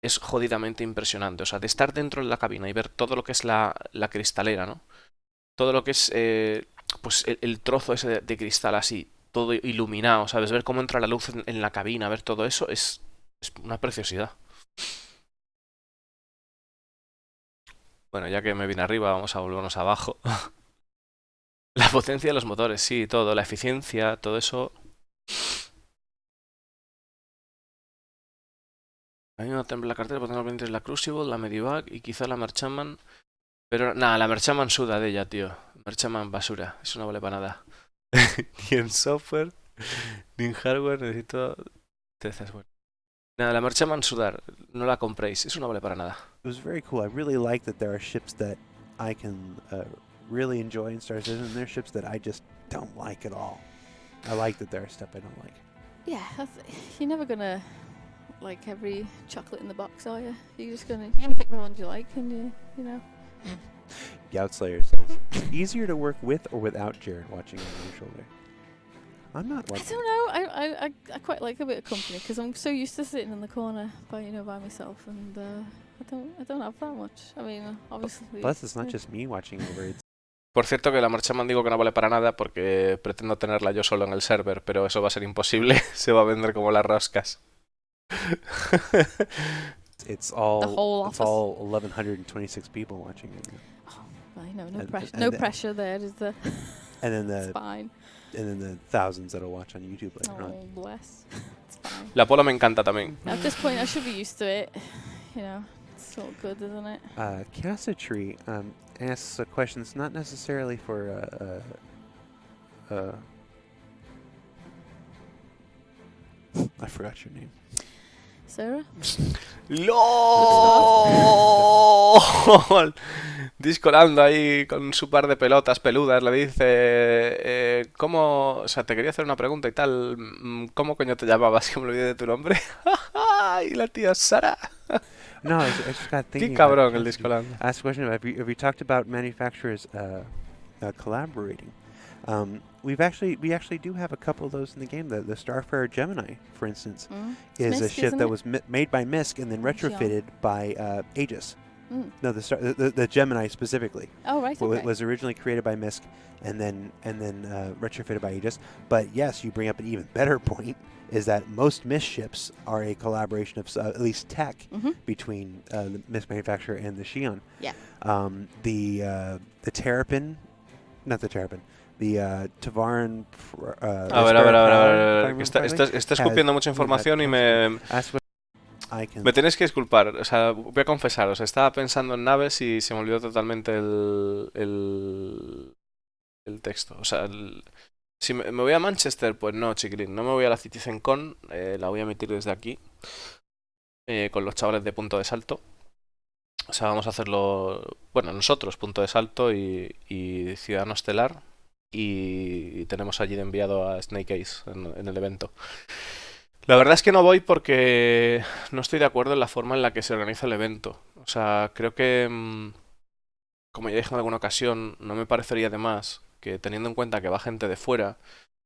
es jodidamente impresionante. O sea, de estar dentro de la cabina y ver todo lo que es la cristalera, ¿no? Todo lo que es pues el trozo ese de cristal así, todo iluminado, ¿sabes? Ver cómo entra la luz en la cabina, ver todo eso es una preciosidad. Bueno, ya que me vine arriba, vamos a volvernos abajo. La potencia de los motores, sí, todo, la eficiencia, todo eso. A mí me tembla la cartera, porque tengo pendientes la Crucible, la Medivac y quizá la Merchantman. Pero nada, la Merchantman suda de ella, tío. Merchantman basura, eso no vale para nada. Ni en software, ni en hardware, necesito... Bueno. Nada, la Merchantman sudar, no la compréis, eso no vale para nada. It was very cool. I really like that there are ships that I can really enjoy in Star Citizen, and there are ships that I just don't like at all. I like that there are stuff I don't like. Yeah, you're never gonna like every chocolate in the box, are you? You're gonna pick the ones you like, and you know. Goutslayer says, easier to work with or without Jared watching over your shoulder? I'm not I like don't know. I quite like a bit of company because I'm so used to sitting in the corner by myself, and I don't have that much. I mean, obviously. Plus, it's not just me watching over. It's Por cierto, que la Merchantman digo que no vale para nada porque pretendo tenerla yo solo en el server, pero eso va a ser imposible. Se va a vender como las roscas. it's all The whole it's office. all 1,126 people watching it. Well, no And- pressure. and No the- pressure there, is there? And then It's the fine. thousands that'll watch on YouTube later on. Oh, bless. It's fine. La Polo me encanta también. At this point, I should be used to it. It's all good, isn't it? Cassitree asks a question that's not necessarily for I forgot your name. Sarah? ¡LOL! Discolando ahí con su par de pelotas peludas, le dice, ¿cómo? O sea, te quería hacer una pregunta y tal, ¿cómo coño te llamabas? Que me olvidé de tu nombre. Y la tía Sara. No, I just got thinking. Qué cabrón about el Discolando. Ask a question about have you talked about manufacturers collaborating? We actually do have a couple of those in the game. The Starfarer Gemini, for instance, is a Misk, ship isn't that it? was made by Misk and then Oh, sure. retrofitted by Aegis. Mm. No, the Gemini specifically Oh, right, okay. was originally created by Misk and then retrofitted by Aegis. But yes, you bring up an even better point. Is that most Misk ships are a collaboration of at least tech between the Misk manufacturer and the Xi'an. Yeah. The Terrapin, not the Terrapin, the Tavaran. A ver, que está escupiendo mucha información y me tenéis que disculpar. O sea, voy a confesaros, estaba pensando en naves y se me olvidó totalmente el texto. O sea, Si me voy a Manchester, pues no, chiquilín. No me voy a la CitizenCon. La voy a emitir desde aquí. Con los chavales de Punto de Salto. O sea, vamos a hacerlo. Bueno, nosotros, Punto de Salto y Ciudadano Estelar. Y tenemos allí de enviado a Snake Eyes en el evento. La verdad es que no voy porque no estoy de acuerdo en la forma en la que se organiza el evento. O sea, creo que, como ya dije en alguna ocasión, no me parecería de más que teniendo en cuenta que va gente de fuera,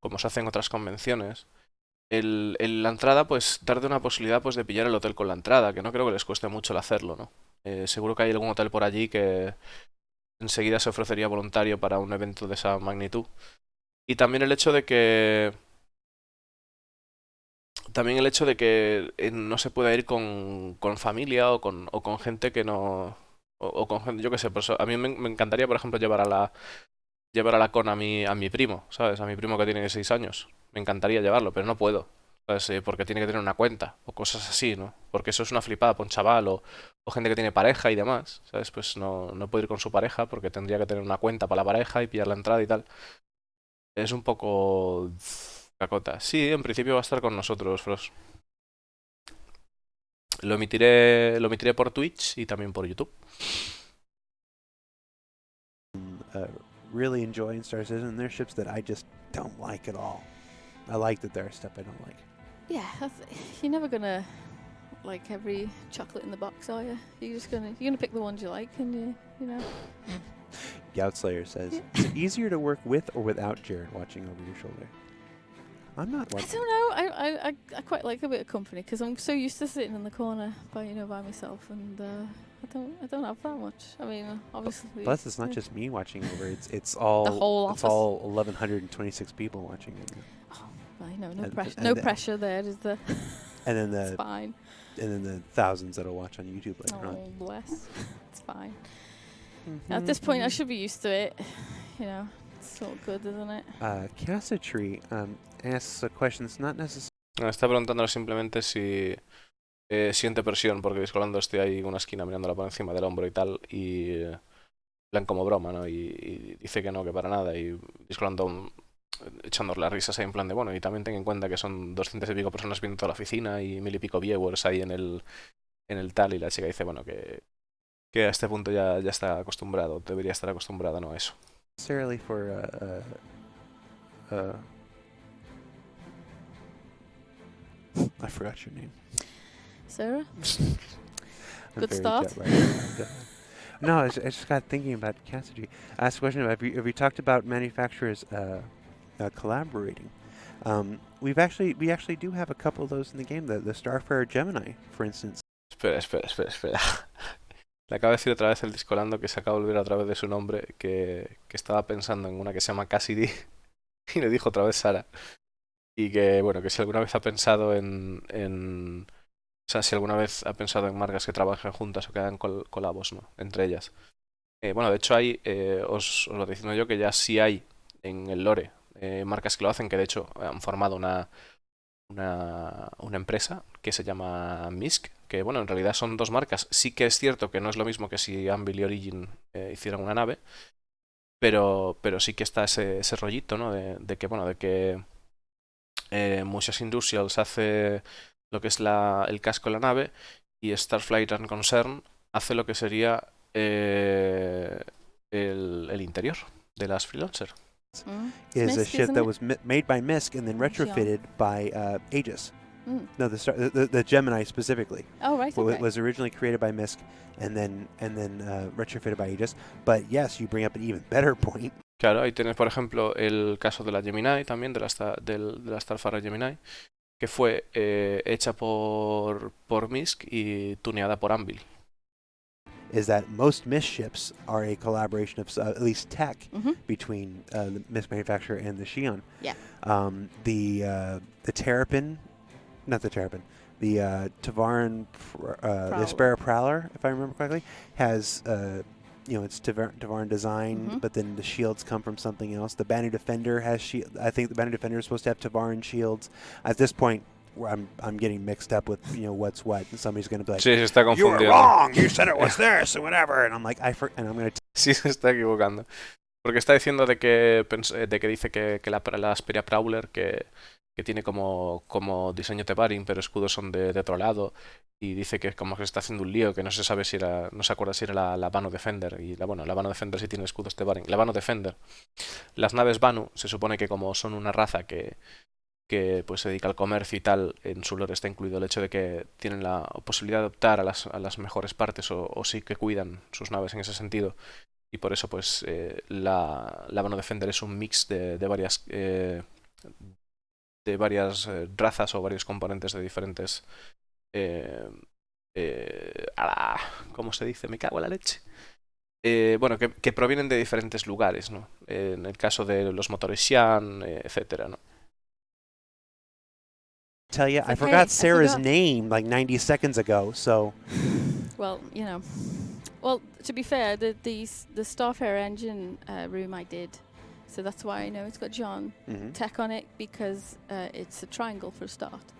como se hace en otras convenciones, la entrada pues darle una posibilidad pues de pillar el hotel con la entrada, que no creo que les cueste mucho el hacerlo, ¿no? Seguro que hay algún hotel por allí que enseguida se ofrecería voluntario para un evento de esa magnitud. Y también el hecho de que no se pueda ir con familia o con gente que no. O con gente, yo qué sé, pues a mí me encantaría, por ejemplo, llevar a la con a mi primo, ¿sabes? A mi primo que tiene 6 años. Me encantaría llevarlo, pero no puedo. ¿Sabes? Porque tiene que tener una cuenta o cosas así, ¿no? Porque eso es una flipada para un chaval o gente que tiene pareja y demás, ¿sabes? Pues no puede ir con su pareja porque tendría que tener una cuenta para la pareja y pillar la entrada y tal. Es un poco cacota. Sí, en principio va a estar con nosotros, Frost. Lo emitiré por Twitch y también por YouTube. Really enjoying Star Citizen. There's ships that I just don't like at all. I like that there are stuff I don't like. Yeah, you're never gonna like every chocolate in the box, are you? You're gonna pick the ones you like, and you know. Goutslayer says, is it easier to work with or without Jared watching over your shoulder? I'm not I watching. don't know. I quite like a bit of company because I'm so used to sitting in the corner by myself, and I don't have that much. I mean, obviously. Plus, it's not just me watching over. It's the all whole it's office. all 1,126 people watching it. Oh, well, no And- pressure. and No the- pressure there, is there? And then It's the fine. thousands that'll watch on YouTube later on. Oh, bless. It's fine. At this point, I should be used to it. You know, it's all good, isn't it? Cassitree asks a question that's not necessarily. Me está preguntando simplemente si siente presión, porque Discolando estoy ahí en una esquina mirándola por encima del hombro y tal, y plan como broma, ¿no? Y dice que no, que para nada, y Discolando echándonos las risas ahí en plan de, bueno, y también ten en cuenta que son 200 y pico personas viendo toda la oficina y 1000 y pico viewers ahí en el tal, y la chica dice, bueno, que a este punto ya está acostumbrado, debería estar acostumbrado, ¿no? A eso. Necessarily for I forgot your name. Sarah? I'm Good very start. jet-lagged. No, I just got thinking about Cassidy. I asked a question about have you talked about manufacturers collaborating? We actually do have a couple of those in the game. The Starfarer Gemini, for instance. Espera. Le acabo de decir otra vez el Discolando que se acaba de olvidar otra vez de su nombre, que estaba pensando en una que se llama Cassidy y le dijo otra vez Sara. Y que, bueno, que si alguna vez ha pensado o sea, si alguna vez ha pensado en marcas que trabajen juntas o que hagan colabos, ¿no? Entre ellas. Bueno, de hecho hay, os lo diciendo yo, que ya sí hay en el lore marcas que lo hacen, que de hecho han formado una empresa que se llama Misk, que bueno, en realidad son dos marcas. Sí que es cierto que no es lo mismo que si Anvil y Origin hicieran una nave, pero sí que está ese rollito, ¿no? De que Mushas Industrials hace lo que es el casco de la nave y Starflight and Concern hace lo que sería el interior de las Freelancer. Is a Misk, ship isn't that it? was made by Misk and then Oh, sure. retrofitted by Aegis. Mm. No, the Gemini specifically Oh, right, okay. was originally created by Misk and then retrofitted by Aegis. But yes, you bring up an even better point. Claro, ahí tienes, por ejemplo, el caso de la Gemini también, de la Starfarer Gemini, que fue hecha por Misk y tuneada por Anvil. Is that most Misk ships are a collaboration of at least tech Mm-hmm. between the Misk manufacturer and the Xi'an. Yeah. The Terrapin, not the Terrapin, the Tavaran, the Aspera Prowler, if I remember correctly, has it's Tavaran design, Mhm. but then the shields come from something else. The Banu Defender has shield. I think the Banu Defender is supposed to have Tavaran shields. At this point, I'm getting mixed up with what's what, and somebody's going to be like, Sí, se está "You were confundiendo. wrong. You said it was this and whatever," and I'm like, and I'm going to. Sí, se está equivocando. Porque está diciendo de que, de que dice que la Asperia Prowler, que tiene como diseño Tebarin, pero escudos son de otro lado. Y dice que como que se está haciendo un lío, que no se sabe si era, no se acuerda si era la Vano Defender. Y bueno, la Vano Defender sí tiene escudos Tebarin. La Vano Defender. Las naves Vanu se supone que como son una raza que pues se dedica al comercio y tal, en su lore está incluido el hecho de que tienen la posibilidad de optar a las mejores partes o sí que cuidan sus naves en ese sentido. Y por eso pues la Vano Defender es un mix de varias razas o varios componentes de diferentes ¿cómo se dice? Me cago en la leche. Bueno, que provienen de diferentes lugares, ¿no? En el caso de los motores Xi'an, etcétera, ¿no? Tell you, It's I okay, forgot I Sarah's forgot. name like 90 seconds ago, so Well, you know. Well, to be fair, the Starfarer engine room I did, so that's why I know it's got John Tech on it, because it's a triangle for a start,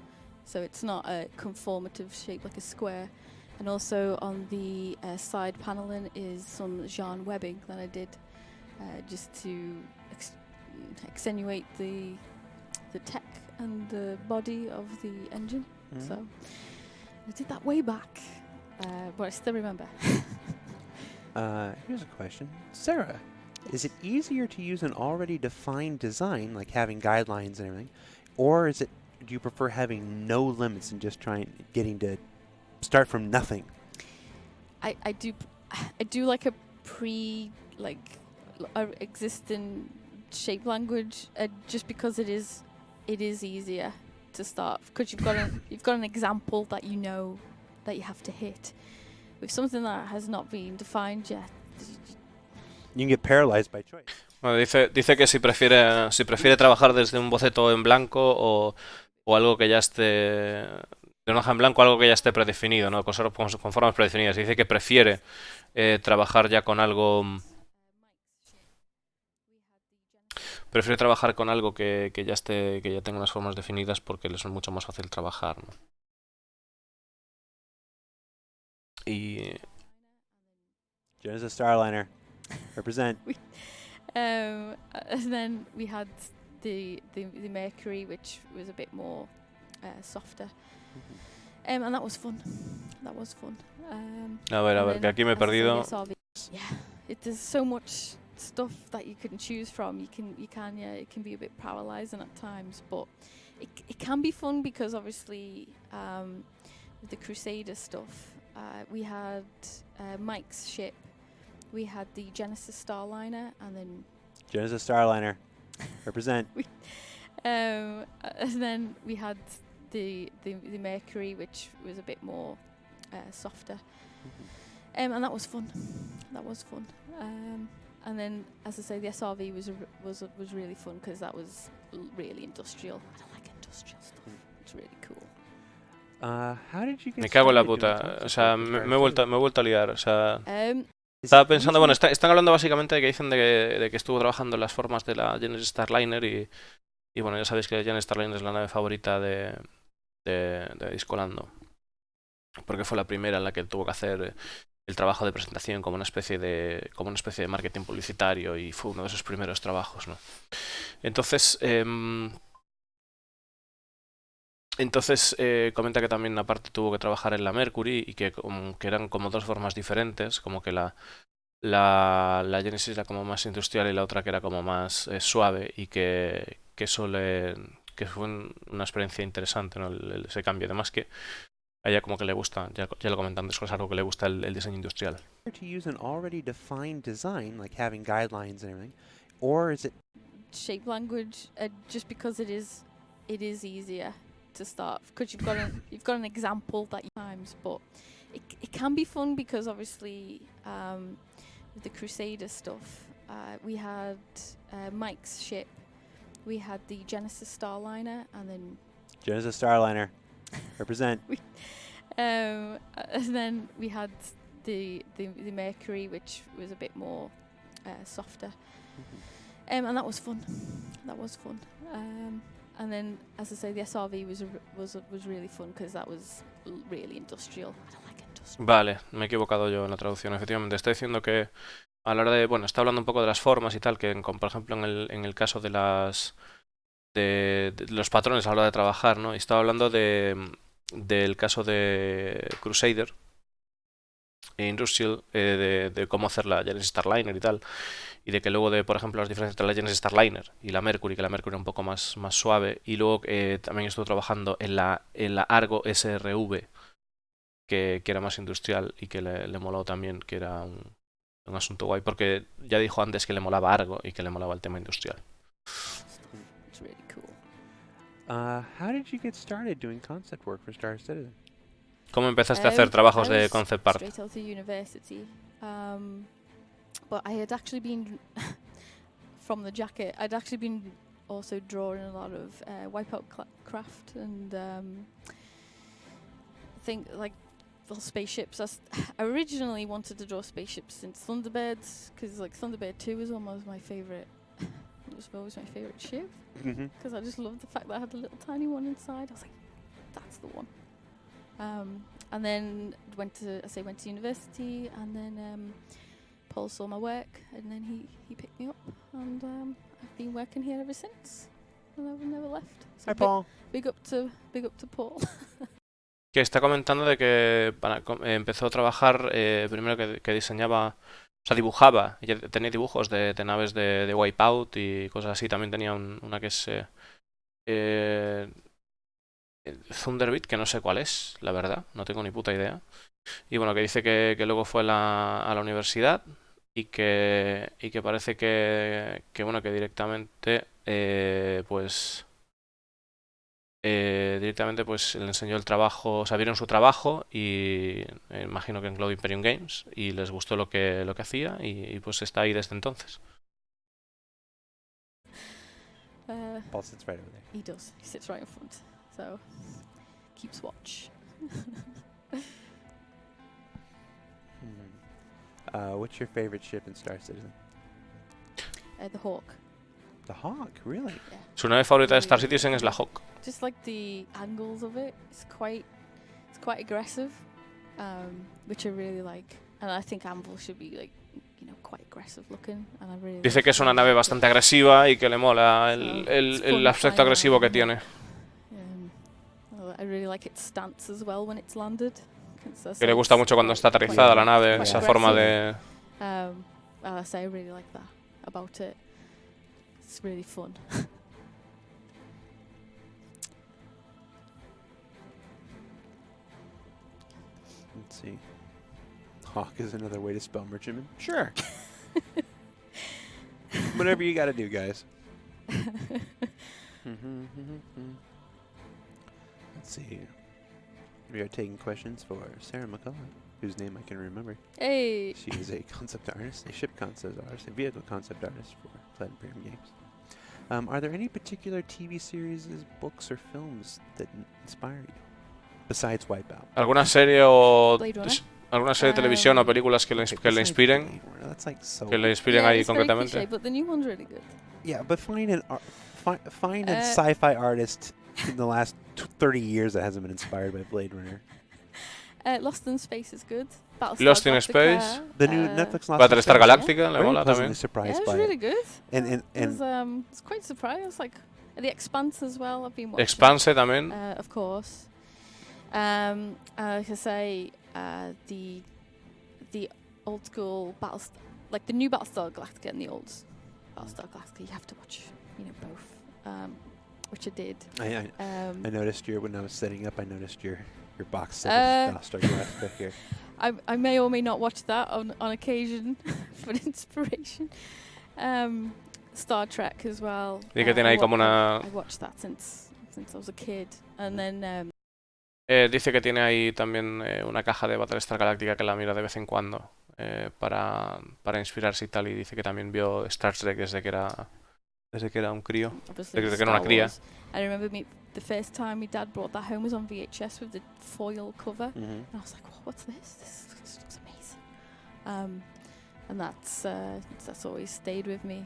so it's not a conformative shape like a square. And also on the side paneling is some Jean webbing that I did, just to extenuate the tech and the body of the engine. So I did that way back, but I still remember. Here's a question. Sarah, is it easier to use an already defined design, like having guidelines and everything, or do you prefer having no limits and just getting to start from nothing? I do like a existing shape language, just because it is easier to start, because you've got an example that you know that you have to hit. With something that has not been defined yet, You can get paralyzed by choice. Bueno, dice que si prefiere trabajar desde un boceto en blanco o algo que ya esté de una hoja en blanco, algo que ya esté predefinido, ¿no? Con formas predefinidas. Dice que prefiere trabajar ya con algo. Prefiere trabajar con algo que ya tenga unas formas definidas porque le son mucho más fácil trabajar, ¿no? Y Genesis Starliner, represent. and then we had the Mercury, which was a bit more softer, and that was fun. That was fun. a ver, que aquí me he perdido. Yeah, there's so much stuff that you can choose from. It can be a bit paralyzing at times, but it can be fun, because obviously with the Crusader stuff, we had Mike's ship, we had the Genesis Starliner, and then Genesis Starliner, represent. and then we had the Mercury, which was a bit more softer, and that was fun. That was fun. And then, as I say, the SRV was really fun, because that was really industrial. I don't like industrial stuff. It's really cool. How did you get Me cago en la started doing puta. something O sea, so me he vuelto a liar. O sea, Is estaba it pensando, bueno, easier- están hablando básicamente de que dicen de que estuvo trabajando en las formas de la Genesis Starliner y bueno, ya sabéis que la Genesis Starliner es la nave favorita de Discolando. Porque fue la primera en la que tuvo que hacer el trabajo de presentación como una especie de marketing publicitario, y fue uno de sus primeros trabajos, ¿no? Entonces, comenta que también aparte tuvo que trabajar en la Mercury y que eran como dos formas diferentes, como que la Genesis era como más industrial y la otra que era como más suave, y que fue una experiencia interesante, ¿no? Ese cambio. Además que a ella como que le gusta, ya lo comentan, es algo que le gusta el diseño industrial. to use an already defined design, like having guidelines and everything, or is it Shape language, just because it is easier to start, because you've got an example that you times, but it can be fun, because obviously with the Crusader stuff, we had Mike's ship, we had the Genesis Starliner, and then Genesis Starliner, represent. and then we had the Mercury, which was a bit more softer, and that was fun. That was fun. And then, as I say, the SRV was really fun, because that was really industrial. I don't like industrial. Vale, me he equivocado yo en la traducción. Efectivamente, está diciendo que a la hora de, bueno, está hablando un poco de las formas y tal, que por ejemplo en el caso de de los patrones a la hora de trabajar, ¿no? Y estaba hablando del caso de Crusader e Industrial, de cómo hacer la Genesis Starliner y tal, y de que luego de, por ejemplo, las diferencias entre la Genesis Starliner y la Mercury, que la Mercury era un poco más suave, y luego también estuve trabajando en la Argo SRV, que era más industrial y que le moló también, que era un asunto guay, porque ya dijo antes que le molaba Argo y que le molaba el tema industrial. It's really cool. How did you get started doing concept work for Star Citizen? ¿Cómo empezaste a hacer trabajos I de was concept art? straight out of university, but I had actually been from the jacket. I'd actually been also drawing a lot of wipeout craft and think like little spaceships. I originally wanted to draw spaceships since Thunderbirds, because like Thunderbird 2 was almost my favorite. It was always my favorite ship, because I just loved the fact that I had a little tiny one inside. I was like, that's the one. And then went to university, and then Paul saw my work, and then he picked me up, and I've been working here ever since, and I've never left. So Hi, Paul. Big up to Paul. Que está comentando de que empezó a trabajar primero que diseñaba, o sea, dibujaba, ella tenía dibujos de naves de Wipeout y cosas así. También tenía una que es Thunderbird, que no sé cuál es, la verdad, no tengo ni puta idea. Y bueno, que dice que luego fue a la universidad y que parece bueno, que directamente directamente pues le enseñó el trabajo, o sea, vieron su trabajo y imagino que en Cloud Imperium Games, y les gustó lo que hacía y pues está ahí desde entonces. Paul sits right over there. He does. He sits right in front, so keeps watch. What's your favorite ship in Star Citizen? The Hawk. The Hawk, really? Yeah. Su nave favorita de Star Citizen es la Hawk. Just like the angles of it, it's quite aggressive, which I really like. And I think Anvil should be like, quite aggressive looking. And I really Dice que es una nave bastante agresiva y que le mola el aspecto agresivo que tiene. I really like its stance as well when it's landed. Que le gusta mucho cuando está aterrizada la nave, esa forma de... I really like that about it. It's really fun. Let's see. Hawk is another way to spell merchantman? Sure. Whatever you gotta do, guys. Let's see. We are taking questions for Sarah McCullough, whose name I can remember. Hey! She is a concept artist, a ship concept artist, a vehicle concept artist for Cloud Imperium Games. Are there any particular TV series, books, or films that inspire you? Besides Wipeout. ¿Alguna serie o... Blade Runner. ¿Alguna serie de televisión o películas que le inspiren? That's like so Que le inspiren ahí concretamente. Cliché, but the new one's really good. Yeah, but find a sci-fi artist in the last 30 years that hasn't been inspired by Blade Runner. Lost in Space is good. Battlestar Lost in Galactica, Space. The new Netflix Lost Battlestar in Space. Galactica, le Very mola pleasantly también. surprised it by was really good. And I was quite surprised. Like The Expanse as well. I've been watching. Expanse también. Of course. Like I say, the old school Battlestar, like the new Battlestar Galactica and the old Battlestar Galactica, you have to watch, both. Which I did. I noticed when I was setting up, I noticed your box set of Battlestar Galactica here. I may or may not watch that on occasion for inspiration. Star Trek as well. Y que tiene ahí como una... I watched that since I was a kid, and then. Dice que tiene ahí también una caja de Battlestar Galactica que la mira de vez en cuando para inspirarse y tal, y dice que también vio Star Trek desde que era un crío, desde que era una cría. I remember the first time my dad brought that home was on VHS with the foil cover, and I was like, what's this? This looks amazing. And that's always stayed with me.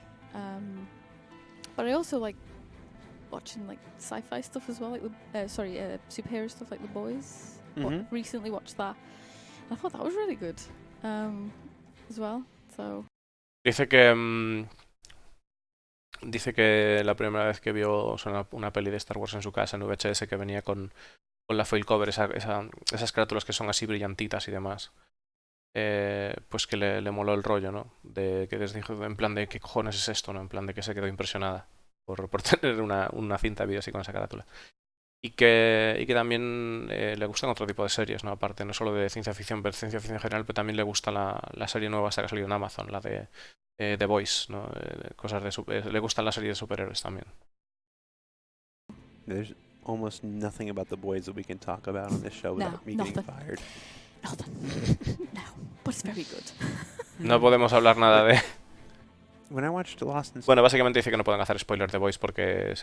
But I also like watching like sci-fi stuff as well, like superhero stuff like The Boys. Recently watched that. I thought that was really good as well. So Dice que dice que la primera vez que vio o sea, una peli de Star Wars en su casa en VHS que venía con la foil cover, esas carátulas que son así brillantitas y demás, pues que le moló el rollo, ¿no? De que les dijo en plan de ¿qué cojones es esto? ¿No? En plan de que se quedó impresionada por tener una cinta de vídeo así con esa carátula. Y que también le gustan otro tipo de series, ¿no? Aparte, no solo de ciencia ficción, pero ciencia ficción en general, pero también le gusta la serie nueva esta que ha salido en Amazon, la de The Boys, ¿no? Cosas de le gustan las series de superhéroes también. There's almost nothing about the boys that we can talk about on this show No, without me getting nothing. fired. No, but it's very good. No podemos hablar nada de... When I watched Lost in Bueno, básicamente dice que no pueden hacer spoilers de Boys porque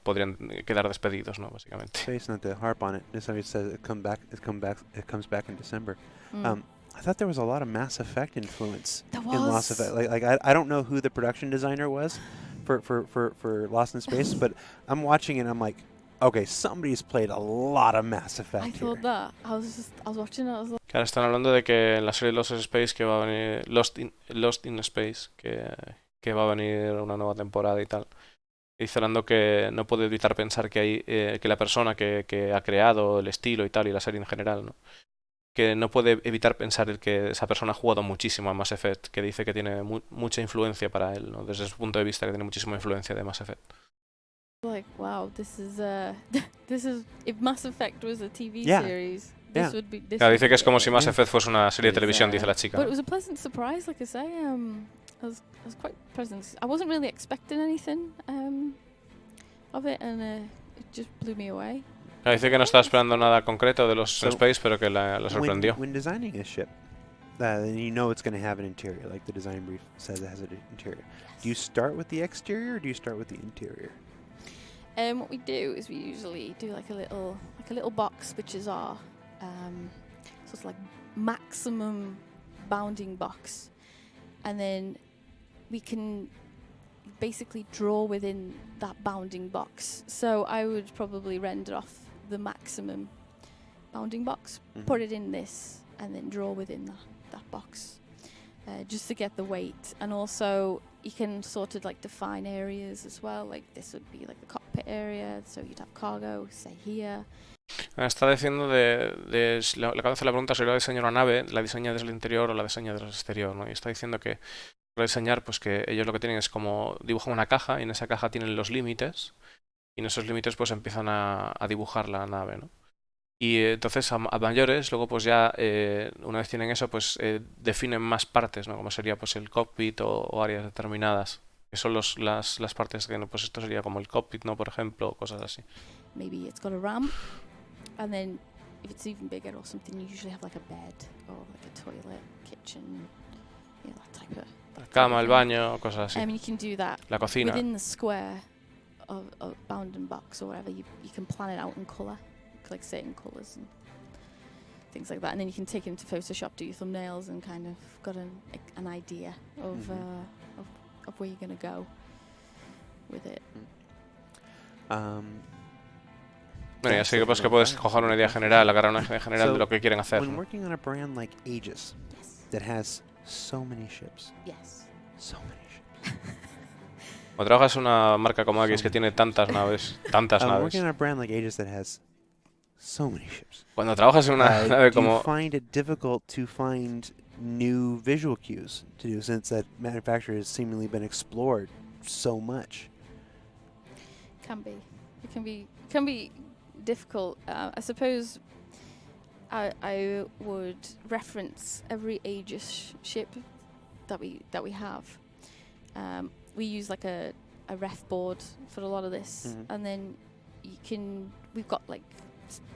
podrían quedar despedidos, ¿no? Básicamente. Space, not to harp on it. This somebody says it comes back in December. Mm. I thought there was a lot of Mass Effect influence There in Lost was. Effect. Like I don't know who the production designer was for Lost in Space, but I'm watching it and I'm like, okay, somebody's played a lot of Mass Effect I here. thought that. I was watching it. I was like, Que ahora están hablando de que en la serie Lost in Space que va a venir... Lost in Space, que va a venir una nueva temporada y tal. Y dice hablando que no puede evitar pensar que hay que la persona que ha creado el estilo y tal, y la serie en general, ¿no? Que no puede evitar pensar el que esa persona ha jugado muchísimo a Mass Effect, que dice que tiene mucha influencia para él, ¿no? Desde su punto de vista que tiene muchísima influencia de Mass Effect. wow, this is this is if Mass Effect was a TV Yeah. series, Yeah. this would be. This Claro, would dice be que es como it. si Mass Yeah. Effect fuese una serie de It's, televisión, dice la chica. But it was a pleasant surprise, like I say. I was quite pleasant. I wasn't really expecting anything of it, and it just blew me away. Claro, dice que no estaba esperando nada concreto de los So, Space, pero que lo sorprendió. When designing a ship, then you know it's going to have an interior, like the design brief says it has an interior. Do you start with the exterior or do you start with the interior? What we do is we usually do like a little box, which is our sort of like maximum bounding box, and then we can basically draw within that bounding box. So I would probably render off the maximum bounding box, put it in this, and then draw within that box, just to get the weight. And also you can sort of like define areas as well, like this would be like the cockpit area, so you'd have cargo, say here. Está diciendo le acabo de hacer la pregunta si lo diseña una nave, la diseña desde el interior o la diseña desde el exterior, ¿no? Y está diciendo que para diseñar, pues que ellos lo que tienen es como dibujan una caja y en esa caja tienen los límites y en esos límites pues empiezan a dibujar la nave, ¿no? Y entonces a mayores, luego pues ya una vez tienen eso, pues definen más partes, ¿no? Como sería pues el cockpit o áreas determinadas, que son las partes que, pues esto sería como el cockpit, ¿no? Por ejemplo, o cosas así. Maybe it's got a ramp, and then if it's even bigger or something, you usually have like a bed or like a toilet, kitchen, that type of. La cama, el baño, cosas así. I mean, you can do that La cocina. within the square of bounding box or whatever. You can plan it out in colour, like certain colours and things like that, and then you can take it into Photoshop, do your thumbnails, and kind of got an idea of where you're gonna go with it. Bueno, ya sé que, pues, que puedes coger una idea general, agarrar una idea general de lo que quieren hacer, When ¿no? working on a brand like Aegis, Yes. that has so many ships, Yes. so many ships. O trabajas en una marca como X que tiene tantas naves, Working on a brand like Aegis that has so many ships. Cuando trabajas en una nave Do you como... find it difficult to find new visual cues to do since that manufacturer has seemingly been explored so much? Can be. It can be difficult. I suppose I would reference every Aegis ship that we have. We use like a ref board for a lot of this, and then we've got like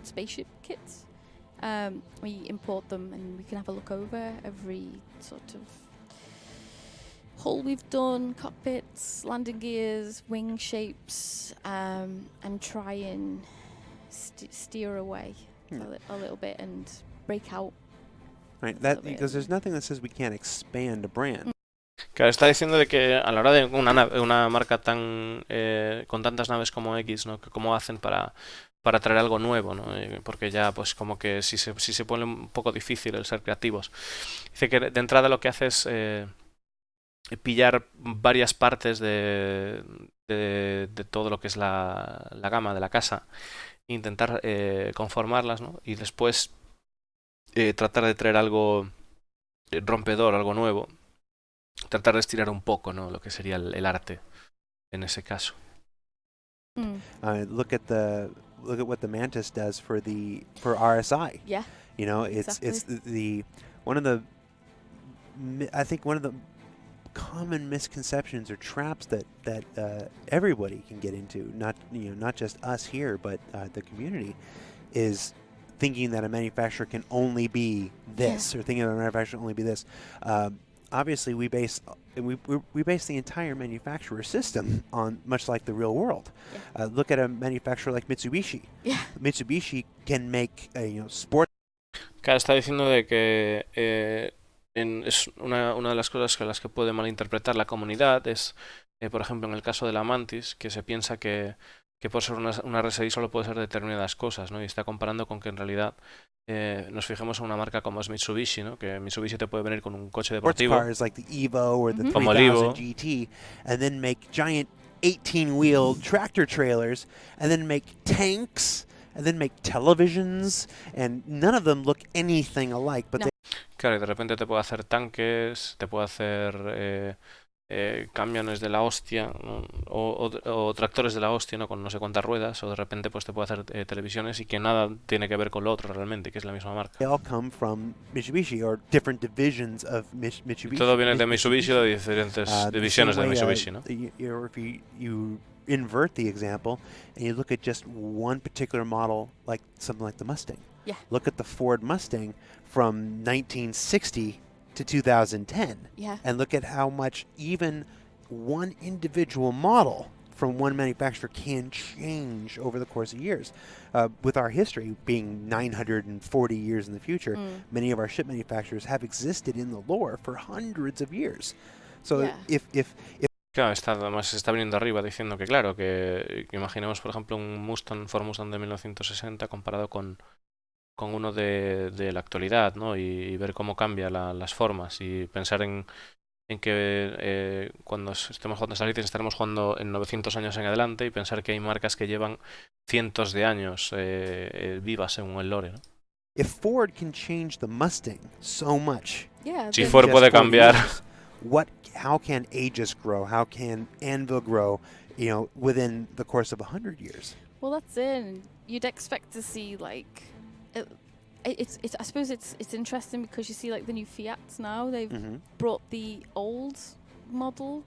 spaceship kits. We import them and we can have a look over every sort of hull we've done, cockpits, landing gears, wing shapes, and try and steer away a little bit and break out. Right, that because there's nothing that says we can't expand a brand. Claro, está diciendo de que a la hora de una marca tan con tantas naves como X, ¿no? Que cómo hacen para traer algo nuevo, ¿no? Porque ya pues como que si se pone un poco difícil el ser creativos. Dice que de entrada lo que hace es pillar varias partes de todo lo que es la gama de la casa e intentar conformarlas, ¿no? Y después tratar de traer algo rompedor, algo nuevo, tratar de estirar un poco, ¿no? Lo que sería el arte en ese caso. Look at what the Mantis does for RSI. Yeah. You know, it's Exactly. I think one of the common misconceptions or traps that everybody can get into, not just us here, but the community, is thinking that a manufacturer can only be this, or thinking that a manufacturer can only be this. Obviously, we base the entire manufacturer system on much like the real world. Yeah. Look at a manufacturer like Mitsubishi. Yeah. Mitsubishi can make sport. Claro, está diciendo de que es una de las cosas con las que puede malinterpretar la comunidad es, por ejemplo, en el caso de la Mantis, que se piensa que por ser una RSI solo puede ser determinadas cosas, ¿no? Y está comparando con que en realidad nos fijemos en una marca como es Mitsubishi, ¿no? Que Mitsubishi te puede venir con un coche deportivo Cars like the Evo or the como el Evo, 3000 GT, and then make giant 18-wheel tractor trailers, and then make tanks, and then make televisions, and none of them look anything alike. But No. claro, y de repente te puede hacer tanques, te puede hacer camiones de la hostia, ¿no? o tractores de la hostia, ¿no? Con no sé cuántas ruedas, o de repente pues te puede hacer televisiones y que nada tiene que ver con lo otro realmente, que es la misma marca. they all come from Mitsubishi or different divisions of Mitsubishi. Y todo viene de Mitsubishi o de diferentes divisiones de Mitsubishi, ¿no? If you invert the example and you look at just one particular model, like something like the Mustang. Yeah. Look at the Ford Mustang from 1960 to 2010. Yeah. And look at how much even one individual model from one manufacturer can change over the course of years. With our history being 940 years in the future, many of our ship manufacturers have existed in the lore for hundreds of years. So if Claro, además se está viniendo arriba diciendo que claro, que imaginemos por ejemplo un Ford Mustang de 1960 comparado con uno de la actualidad, ¿no? Y ver cómo cambia las formas y pensar en que cuando estemos jugando estas licencias estaremos jugando en 900 años en adelante y pensar que hay marcas que llevan cientos de años vivas según el lore, ¿no? if Ford can change the Mustang so much, Si Ford puede cambiar, how can Aegis grow? How can Anvil grow? Within the course of 100 years. Well, that's it. You'd expect to see like, it's. I suppose it's interesting because you see like the new Fiats now. They've brought the old model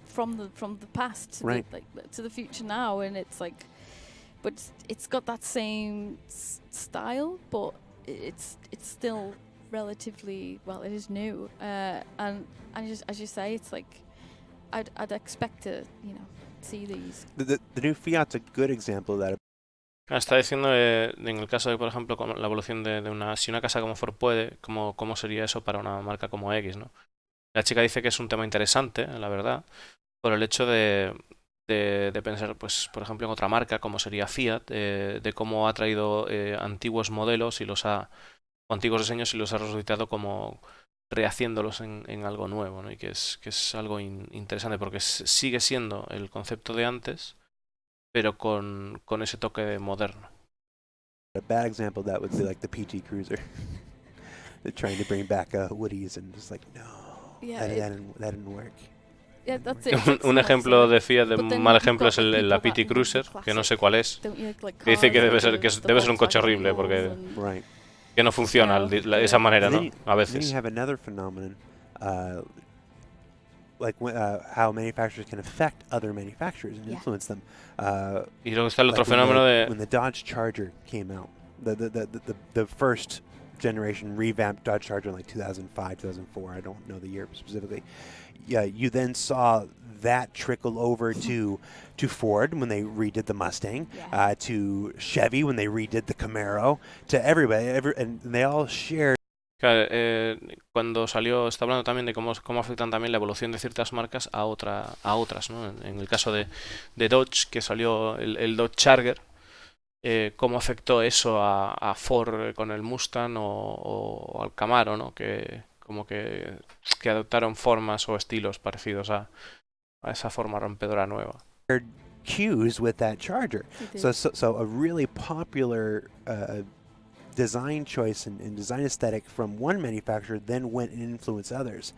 from the past to to the future now, and it's like, but it's got that same style, but it's still relatively, well, it is new, and just as you say, it's like I'd expect to see these. The new Fiat's a good example of that. Está diciendo en el caso de, por ejemplo, la evolución de si una casa como Ford puede, ¿cómo sería eso para una marca como X, ¿no? La chica dice que es un tema interesante, la verdad, por el hecho de pensar, pues, por ejemplo, en otra marca como sería Fiat, de cómo ha traído antiguos modelos y o antiguos diseños y los ha resucitado como rehaciéndolos en algo nuevo, ¿no? Y que es algo interesante porque sigue siendo el concepto de antes, pero con ese toque moderno. A bad example of that would be like the PT Cruiser. They're trying to bring back Woodies and just like, no, that didn't work. Yeah, that's it. Un ejemplo de Fiat de mal ejemplo es la PT Cruiser, que no sé cuál es. Que dice que debe ser un coche horrible porque que no funciona de esa manera, ¿no? A veces. Then you have another phenomenon, like how manufacturers can affect other manufacturers and influence them. Y luego está el otro fenómeno de when the Dodge Charger came out, the first generation revamped Dodge Charger in like 2005, 2004. I don't know the year specifically. Yeah, you then saw that trickle over to Ford when they redid the Mustang, to Chevy when they redid the Camaro, to everybody, and they all shared. Claro, cuando salió, está hablando también de cómo afectan también la evolución de ciertas marcas a otras, ¿no? En el caso de Dodge, que salió el Dodge Charger, cómo afectó eso a Ford con el Mustang o al Camaro, ¿no? Que como que adoptaron formas o estilos parecidos a esa forma rompedora nueva. Cues with that charger. They So, did. so a really popular design choice and design aesthetic from one manufacturer then went and influenced others.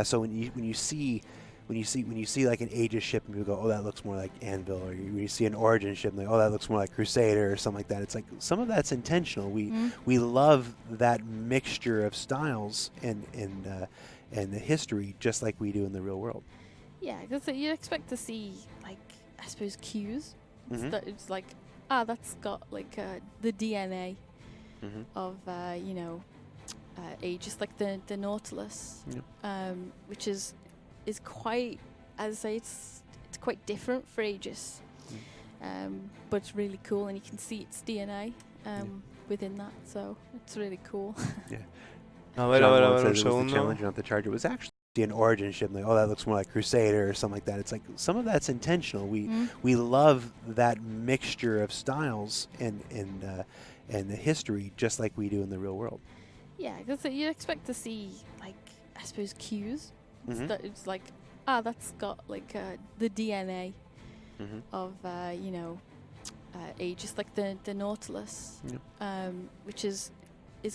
So when you see like an Aegis ship and people go, oh, that looks more like Anvil, or you see an Origin ship and like, oh, that looks more like Crusader or something like that. It's like some of that's intentional. We love that mixture of styles and the history just like we do in the real world. Yeah, because you'd expect to see, like, I suppose, cues. Mhm. It's like, that's got, like, the DNA Mhm. of, Aegis, like the Nautilus, Yeah. which is quite, as I say, it's quite different for Aegis, but it's really cool, and you can see its DNA within that, so it's really cool. Yeah. A ver, John Wong un says it was the segundo. Challenger, not the Charger. It was actually an Origin ship. Like, oh, that looks more like Crusader or something like that. It's like some of that's intentional. We love that mixture of styles and the history just like we do in the real world. Yeah, because you'd expect to see, like, I suppose, cues. Mhm. It's like, that's got, like, the DNA Mhm. of, Aegis, like the Nautilus, which is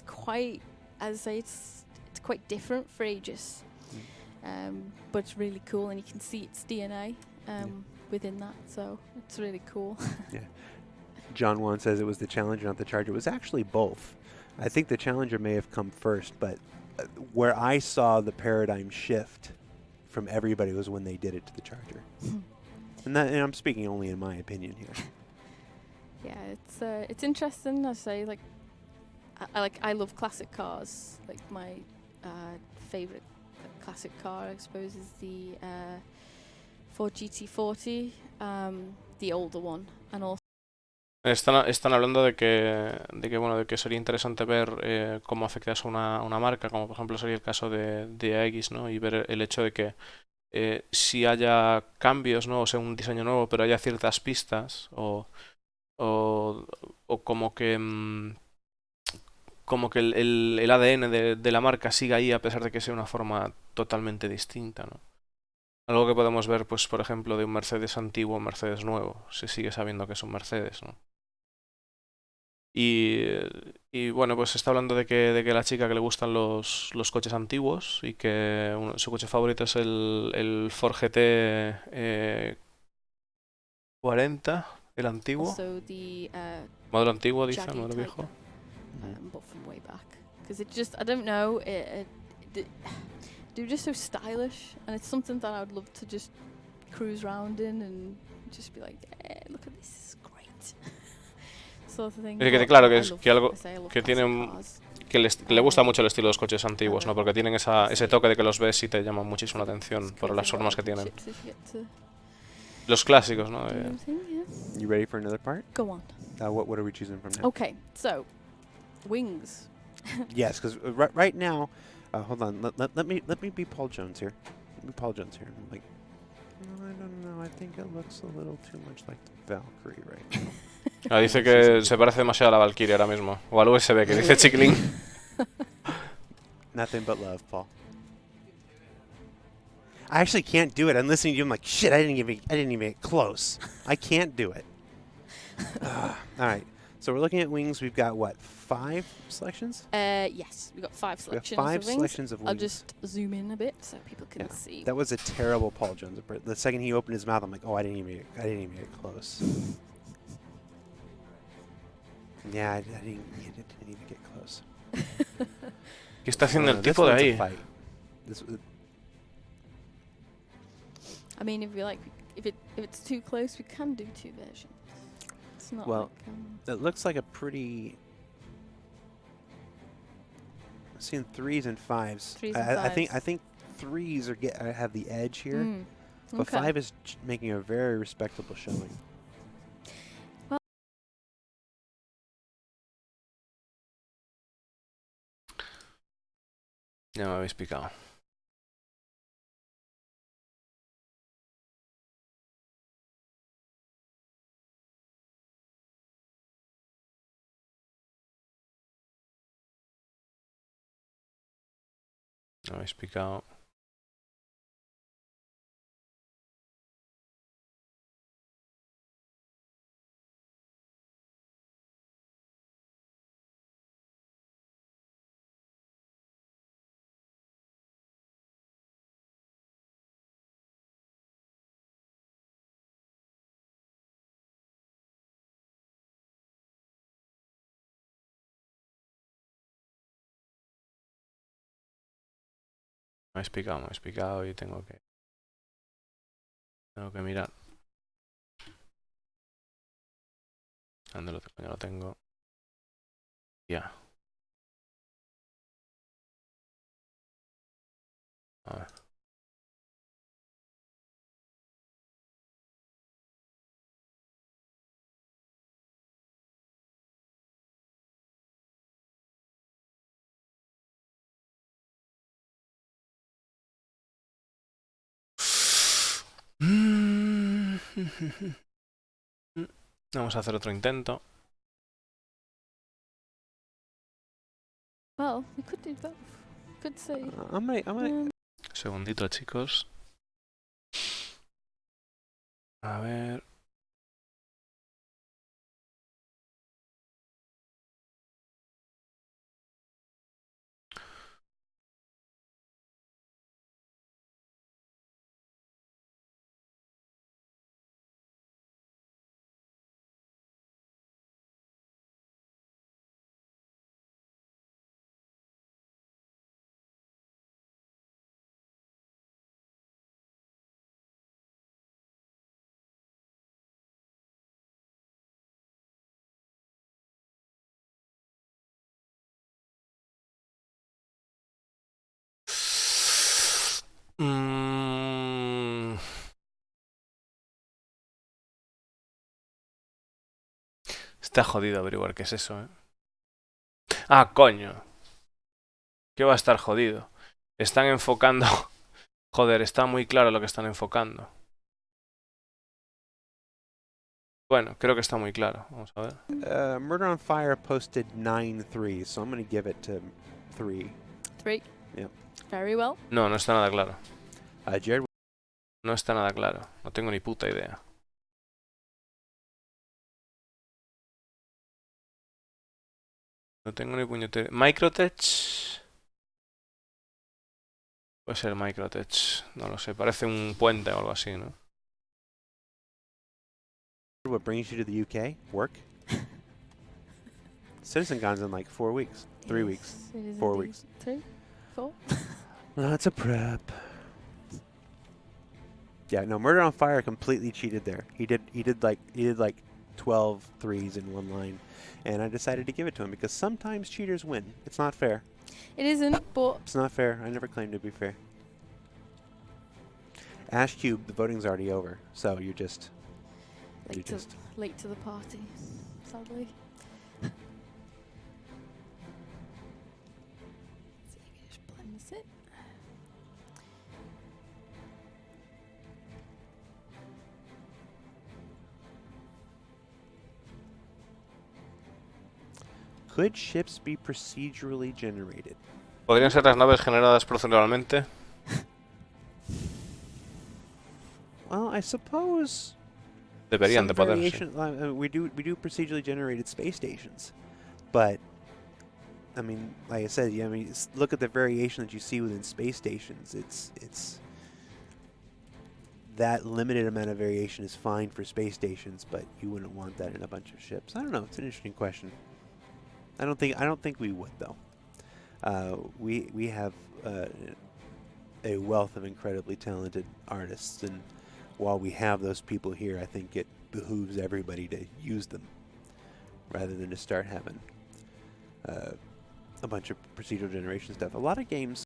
quite, as I say, it's quite different for Aegis, but it's really cool, and you can see its DNA within that, so it's really cool. Yeah. John Wong says it was the Challenger, not the Charger. It was actually both. I think the Challenger may have come first, but where I saw the paradigm shift from everybody was when they did it to the Charger. And I'm speaking only in my opinion here. Yeah, it's interesting. I say, like, I love classic cars. Like, my favorite classic car, I suppose, is the Ford GT40, the older one, and also. Están hablando de que sería interesante ver cómo afecta eso a una marca, como por ejemplo sería el caso de Aegis, ¿no? Y ver el hecho de que si haya cambios, ¿no? O sea, un diseño nuevo, pero haya ciertas pistas o, o como que el ADN de la marca siga ahí a pesar de que sea una forma totalmente distinta, ¿no? Algo que podemos ver, pues, por ejemplo, de un Mercedes antiguo o un Mercedes nuevo, se sigue sabiendo que es un Mercedes, ¿no? Y bueno, pues está hablando de que la chica que le gustan los coches antiguos y que su coche favorito es el Ford GT 40, el antiguo. Also the Modelo antiguo, dice, Jaggy modelo type, viejo. but from way back. Because it just, I don't know, they're just so stylish, and it's something that I would love to just cruise around in and just be like, look at this, this is great. Sort of thing. Es que But claro, I que love, algo I say I love que classic tienen cars. que le gusta mucho el estilo de los coches antiguos, ¿no? Porque tienen ese toque de que los ves y te llaman muchísimo la atención It's por crazy las what formas que happens tienen. if you get to Los clásicos, ¿no? do everything, yeah. You ready for another part? Go on. What are we choosing from now? Okay, so wings. Yes, because right now, hold on. Let me be Paul Jones here. Let me Paul Jones here. I'm like, no, I don't know. I think it looks a little too much like the Valkyrie right now. Dice que se parece demasiado a la Valkyrie ahora mismo. O al USB que dice Chickling. Nothing but love, Paul. I actually can't do it. I'm listening to you. I'm like, shit. I didn't even get close. I can't do it. All right. So we're looking at wings. We've got what, 5 selections? Yes, we've got 5 We have selections 5 of wings. selections of wings. I'll just zoom in a bit so people can see. That was a terrible Paul Jones. The second he opened his mouth, I'm like, oh, I didn't even get close. Yeah, I didn't even get close. ¿Qué está haciendo el This tipo de one's a ahí? fight. I mean, if it's too close, we can do 2 versions. It's not Well, like, it looks like a pretty. I'm seeing 3s and 5s. 3s and I 5s. think 3s have the edge here, but okay. 5 is making a very respectable showing. Ya me habéis picado. No habéis picado. Me habéis picado y tengo que mirar. ¿Dónde lo tengo? Ya lo tengo. Ya. A ver. Vamos a hacer otro intento. Well, we could do both. Could say. I'm gonna. Segundito, chicos. A ver. Está jodido averiguar qué es eso, ¿eh? Ah, coño. ¿Qué va a estar jodido? Están enfocando... Joder, está muy claro lo que están enfocando. Bueno, creo que está muy claro. Vamos a ver. Murder on Fire posted 9-3, so I'm gonna give it to 3. 3. Yep. Very well. No, no está nada claro. Jared. No está nada claro. No tengo ni puta idea. No tengo ni puñetera... Microtech... Puede ser Microtech. No lo sé. Parece un puente o algo así, ¿no? What brings you to the UK? Work. CitizenCon's in like 4 weeks, 3 weeks, 4 weeks. 3, 4. Lots of prep. Yeah, no, Murder on Fire completely cheated there. He did like 12 threes in one line, and I decided to give it to him because sometimes cheaters win. It's not fair. It isn't, but It's not fair. I never claimed to be fair. Ash Cube, the voting's already over, so you're just late to the party, sadly. So you can just blend this in. Could ships be procedurally generated? ¿Podrían ser las naves generadas proceduralmente? Well, I suppose Deberían de some poder, sí. variation. We do procedurally generated space stations, but I mean, like I said, yeah, I mean, look at the variation that you see within space stations. It's that limited amount of variation is fine for space stations, but you wouldn't want that in a bunch of ships. I don't know. It's an interesting question. I don't think we would though. We have a wealth of incredibly talented artists, and while we have those people here, I think it behooves everybody to use them rather than to start having a bunch of procedural generation stuff. A lot of games.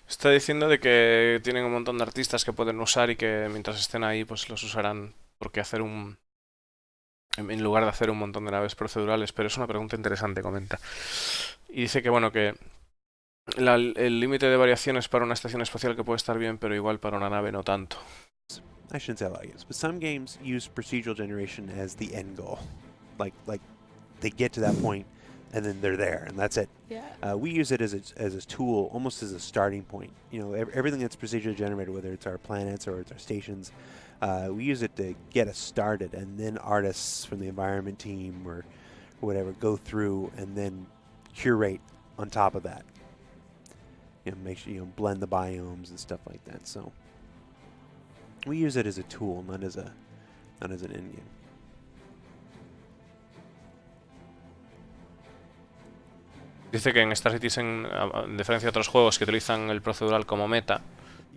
Está diciendo de que tienen un montón de artistas que pueden usar y que mientras estén ahí pues los usarán porque hacer un... en lugar de hacer un montón de naves procedurales, pero es una pregunta interesante, comenta. Y dice que bueno, que el límite de variaciones para una estación espacial que puede estar bien, pero igual para una nave no tanto. I shouldn't say a lot of games, but some games use procedural generation as the end goal. Like they get to that point, and then they're there, and that's it. Yeah. We use it as a tool, almost as a starting point. Everything that's procedurally generated, whether it's our planets or it's our stations, we use it to get us started, and then artists from the environment team or whatever go through and then curate on top of that. Make sure blend the biomes and stuff like that. So we use it as a tool, not as an end game. Dice que en Star Citizen, en diferencia de otros juegos que utilizan el procedural como meta,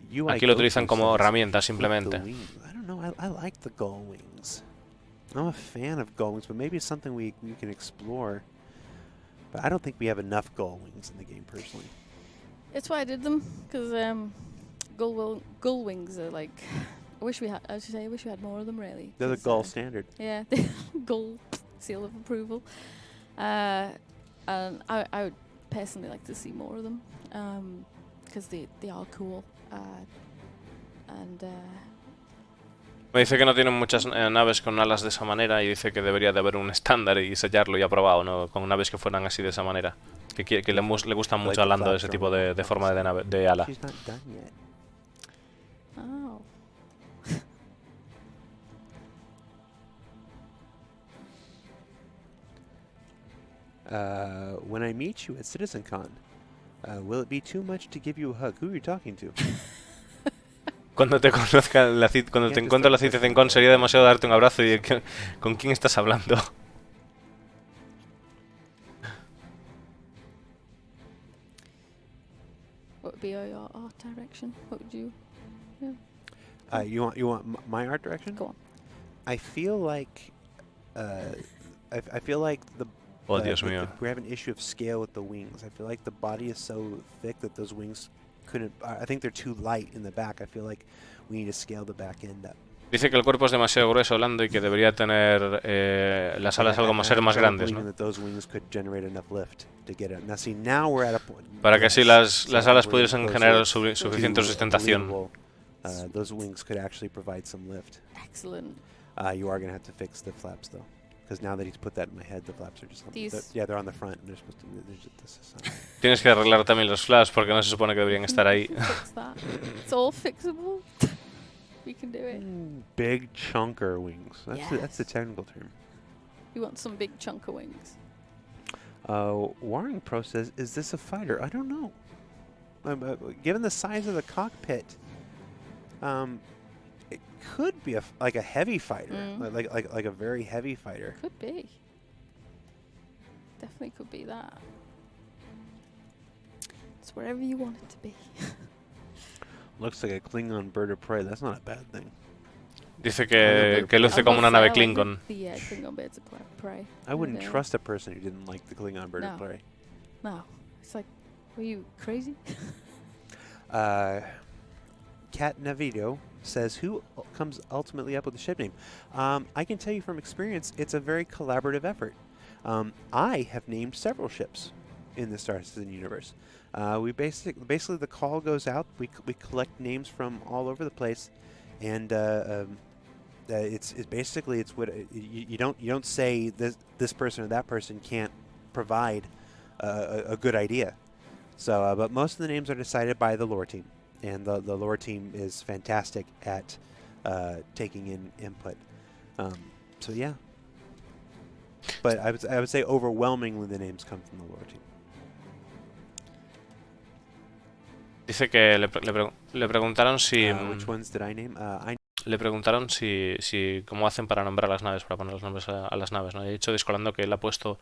You aquí lo utilizan como herramienta simplemente. I don't know. I like the gull wings. I'm a fan of gull wings, but maybe it's something we can explore. But I don't think we have enough gull wings in the game, personally. It's why I did them, because gull wings are like. I wish we had more of them, really. They're the gull standard. Yeah, gull seal of approval. And I would personally like to see more of them, because they are cool. Me dice que no tienen muchas naves con alas de esa manera y dice que debería de haber un estándar y sellarlo y aprobado, ¿no? Con naves que fueran así de esa manera. Que le gustan mucho a Lando ese tipo de forma de nave, de ala. She's not done yet. Oh. When I meet you at CitizenCon, will it be too much to give you a hug? Who are you talking to? Cuando te conozca, cuando te encuentre en la CitizenCon sería demasiado darte un abrazo y ¿con quién estás hablando? What would be your art direction? What would you? You want my art direction? Go on. I feel like I feel like Oh, Dios mío. we have an issue of scale with the wings. I feel like the body is so thick that those wings couldn't. I think they're too light in the back. I feel like we need to scale the back end up. Dice que el cuerpo es demasiado grueso, Lando, y que debería tener las alas algo más grandes, ¿no? Para que así las alas pudiesen generar suficiente sustentación. Those wings could actually provide some lift. Excellent. You are going to have to fix the flaps, though. Because now that he's put that in my head, the flaps are just... they're on the front. And they're supposed to... Tienes que arreglar también los flaps porque no se supone que deberían estar ahí. It's all fixable. We can do it. Big chunker wings. That's the technical term. You want some big chunker wings. Warring Pro says, is this a fighter? I don't know. Given the size of the cockpit, it could be like a heavy fighter, like a very heavy fighter. Could be. Definitely could be that. It's wherever you want it to be. Looks like a Klingon bird of prey. That's not a bad thing. Dice que luce como una nave Klingon. The Klingon birds of prey. I wouldn't trust a person who didn't like the Klingon bird of prey. No. It's like, were you crazy? Cat Navido says, who comes ultimately up with the ship name? I can tell you from experience, it's a very collaborative effort. I have named several ships in the Star Citizen universe. We basically the call goes out. We collect names from all over the place, and it's what you don't say this person or that person can't provide a good idea. So, but most of the names are decided by the lore team, and the lore team is fantastic at taking in input. So yeah, but I would say overwhelmingly the names come from the lore team. Dice que le preguntaron si... Which ones did I name? Le preguntaron si cómo hacen para nombrar las naves, para poner los nombres a las naves, ¿no? Y he dicho Discolando que él ha puesto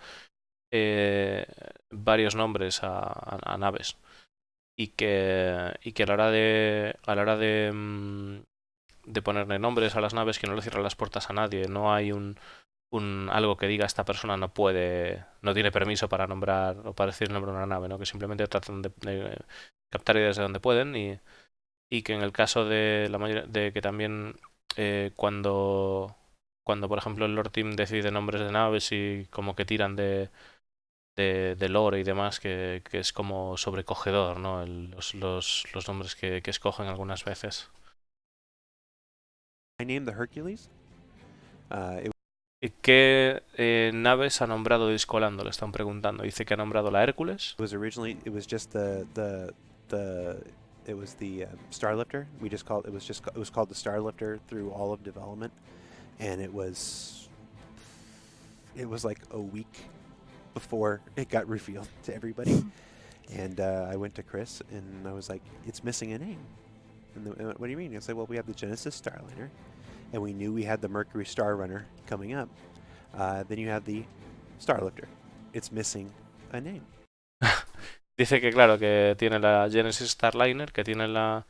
varios nombres a naves y que a la hora de ponerle nombres a las naves, que no le cierran las puertas a nadie, no hay algo que diga esta persona no tiene permiso para nombrar o para decir el nombre de una nave, ¿no? Que simplemente tratan de captar ideas de donde pueden y que en el caso de la mayoría de que también cuando por ejemplo el lore team decide nombres de naves y como que tiran de lore y demás, que es como sobrecogedor, ¿no? Los nombres que escogen algunas veces. I named the Hercules. ¿Qué naves ha nombrado Discolando? Le están preguntando. Dice que ha nombrado la Hércules. It was just the Starlifter. It was called the Starlifter through all of development, and it was like a week before it got revealed to everybody. And I went to Chris and I was like, "It's missing a name." And what do you mean? I said, "Well, we have the Genesis Starliner, and we knew we had the Mercury Star Runner coming up. Then you have the Starlifter. It's missing a name." Dice que claro, que tiene la Genesis Starliner, que tiene la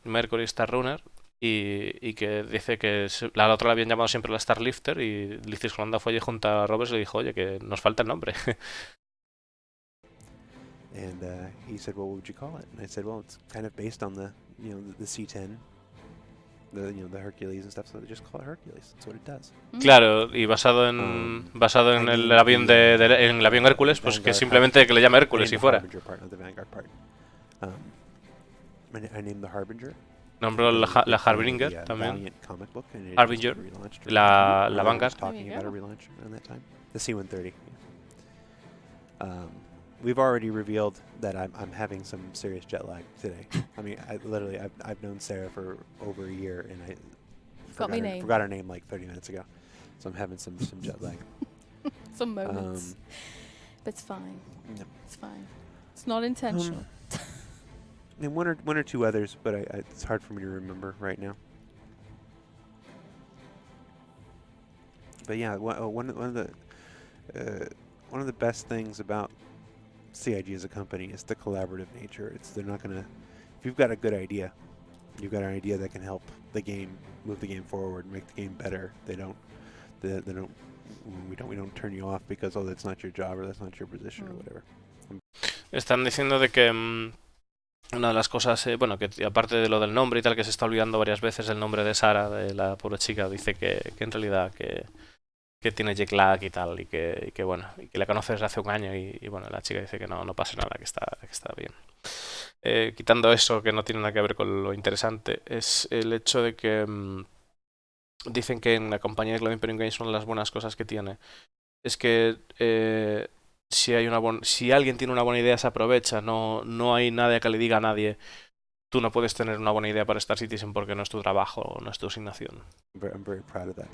Mercury Star Runner y que dice que la otra la habían llamado siempre la Starlifter y Licis Holanda fue allí junto a Roberts y le dijo, oye, que nos falta el nombre. And he said, "Well, what would you call it?" And I said, "Well, it's kind of based on the C-10, the Hercules and stuff. So they just call it Hercules. That's what it does." Claro, y basado en el avión en el avión Hércules, pues que simplemente que le llame Hércules y fuera. Harbinger part, not the Vanguard part. I named the Harbinger. Nombró la Harbinger también. Harbinger, la Vanguard. Talking about a relaunch around that time. The C-130. Yeah. We've already revealed that I'm having some serious jet lag today. I mean, I've known Sarah for over a year, and I forgot her name like 30 minutes ago. So I'm having some jet lag. Some moments. But it's fine. No. It's fine. It's not intentional. And one or two others, but it's hard for me to remember right now. But yeah, one of the best things about CIG as a company is the collaborative nature. They're not gonna. If you've got a good idea, you've got an idea that can help the game move the game forward, make the game better. We don't turn you off because that's not your job or that's not your position or whatever. Están diciendo de que una de las cosas, bueno, que aparte de lo del nombre y tal, que se está olvidando varias veces el nombre de Sara, de la pobre chica, dice que en realidad que tiene jet lag y tal, y que bueno, y que la conoce desde hace un año y bueno, la chica dice que no pasa nada, que está bien. Quitando eso que no tiene nada que ver con lo interesante, es el hecho de que dicen que en la compañía de Cloud Imperium Games una de las buenas cosas que tiene es que si alguien tiene una buena idea se aprovecha, no hay nadie que le diga a nadie tú no puedes tener una buena idea para Star Citizen porque no es tu trabajo o no es tu asignación. I'm very proud of that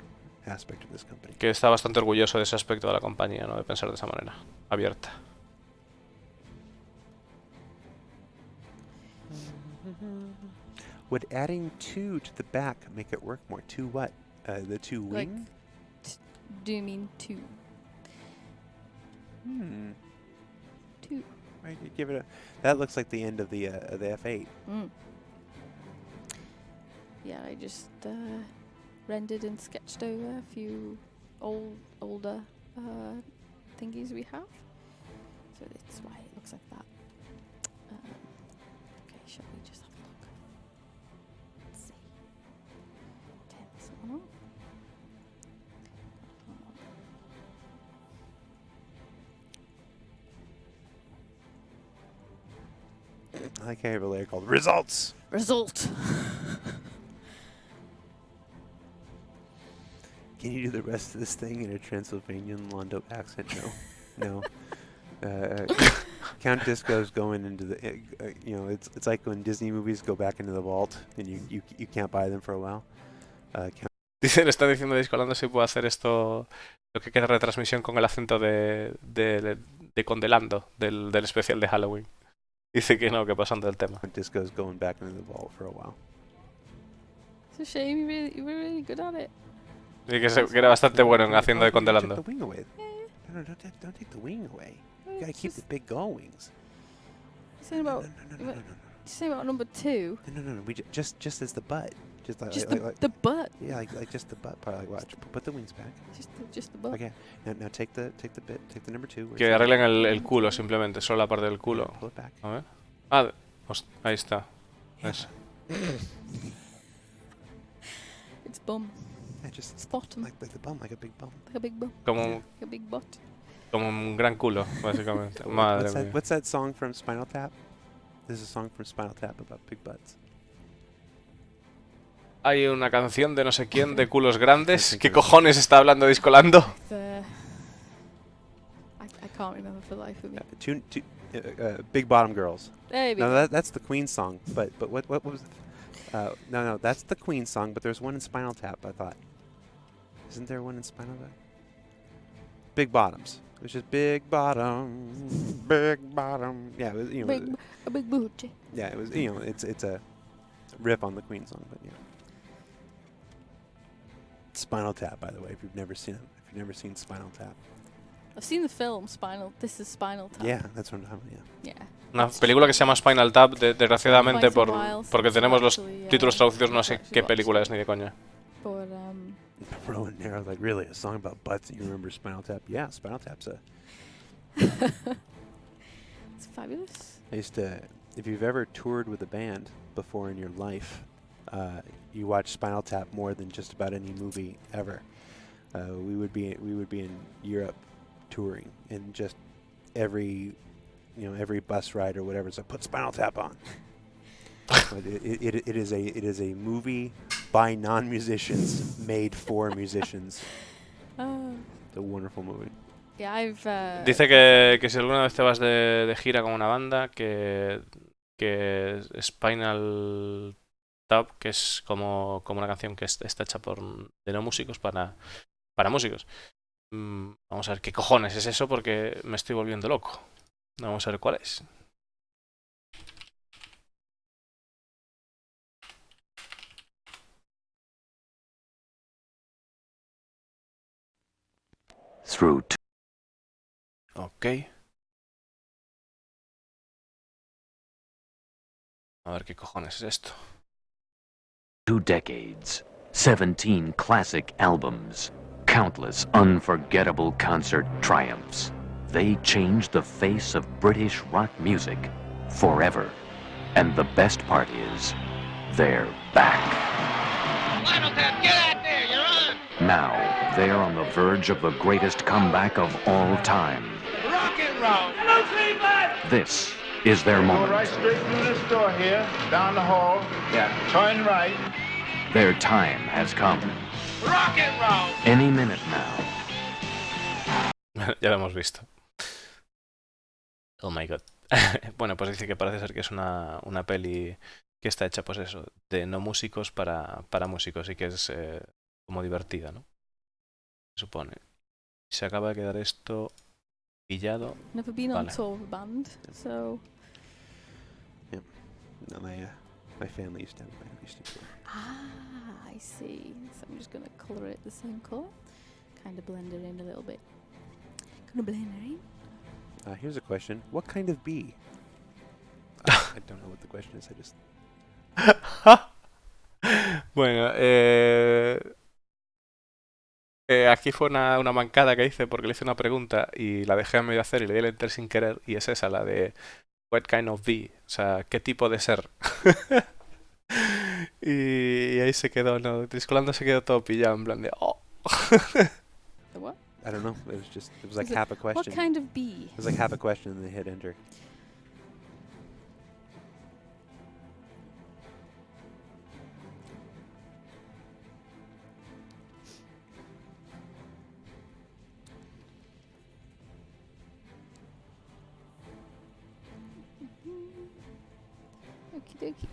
aspect of this company. Que está bastante orgulloso de ese aspecto de la compañía, ¿no? De pensar de esa manera, abierta. Would adding 2 to the back make it work more? 2 what? The 2 wing? Do you mean 2? 2. Right, you give it that looks like the end of the F8. Yeah, I just rendered and sketched over a few older thingies we have. So that's why it looks like that. Okay, shall we just have a look? Let's see. Turn this one on. I like how I have a layer called results. Result. Can you do the rest of this thing in a Transylvanian Londo accent? No. Count Disco's going into the, it's like when Disney movies go back into the vault and you can't buy them for a while. Dice, le está diciendo Discolando si puedo hacer esto, lo que queda retransmisión con el acento de Condelando, del especial de Halloween. Dice que no, que pasando del tema. Count Disco's going back into the vault for a while. It's a shame you were really good at it. Dice que era bastante bueno en haciendo de Condelando. Don't take the wing away. You gotta keep the big gull wings. You're saying about number 2? No. We just as the butt. Just the butt. Yeah, like just the butt part. Like watch. Put the wings back. Just the butt. Okay. Now take the bit. Take the number 2. Que arreglen el culo simplemente, solo la parte del culo. Pull it back. A ver. Ah, ahí está. Eso. It's bum. Yeah, just It's bottom. like the bum, like a big bum. Like a big bum. Como Like a big butt. como un gran culo, básicamente. Madre mía. What's that song from Spinal Tap? There's a song from Spinal Tap about big butts. hay una canción de no sé quién de culos grandes. ¿Qué cojones está hablando Discolando? I can't remember for the life of me. Big Bottom Girls. There we No, go. that's the Queen song. But what was? No, that's the Queen song. But there's one in Spinal Tap. I thought. Isn't there one in Spinal Tap? Big Bottoms. It was just big bottom, big bottom. Yeah, it was, you know. A big booty. Yeah, it was. You know, it's a riff on the Queen song, but yeah. Spinal Tap, by the way, if you've never seen Spinal Tap. I've seen the film Spinal. This is Spinal Tap. Yeah, that's what I'm talking about. Yeah. Yeah. Una película que se llama Spinal Tap, desgraciadamente, Quite a while porque since tenemos los actually, títulos traducidos, no sé actually qué watched película it. es ni de coña. But Rowan Narrow's like, really, a song about butts and you remember Spinal Tap? Yeah, Spinal Tap's a... it's fabulous. I used to... If you've ever toured with a band before in your life, you watch Spinal Tap more than just about any movie ever. We would be in Europe touring, and just every bus ride or whatever, so put Spinal Tap on. But it is a movie by non-musicians made for musicians. It's a wonderful movie. Yeah, I've. Dice que si alguna vez te vas de gira con una banda, que Spinal Tap, que es como una canción que está hecha de no músicos para músicos. Vamos a ver qué cojones es eso, porque me estoy volviendo loco. Vamos a ver cuál es. Ok. A ver qué cojones es esto. 2 decades, 17 classic albums, countless unforgettable concert triumphs. They changed the face of British rock music forever. And the best part is, they're back. Spinal Tap, get out there, you're on! Now, they're on the verge of the greatest comeback of all time. Rock and roll! Hello, Cleveland! This is their Go moment. right straight through this door here, down the hall. Yeah. Turn right. Their time has come. Rock and roll! Any minute now. Ya lo hemos visto. Oh my god. Bueno, pues dice que parece ser que es una peli que está hecha, pues eso, de no músicos para músicos, y que es como divertida, ¿no? Se supone. Se acaba de quedar esto pillado. never been on Vale. tour with a band, so. No, my family used to have a band. Used to. I see. So I'm just gonna colour it the same colour. Kind of blend it in a little bit. Gonna blend it in. Here's a question. What kind of bee? I don't know what the question is. I just... Bueno, aquí fue una mancada que hice porque le hice una pregunta y la dejé a medio hacer y le di el enter sin querer, y es esa, la de what kind of bee, o sea, ¿qué tipo de ser? y ahí se quedó, no, Triscolando se quedó todo pillado en plan de oh. The what? I don't know. It was like Is it- half a question. What kind of bee? It was like half a question and they hit enter. Okie dokie.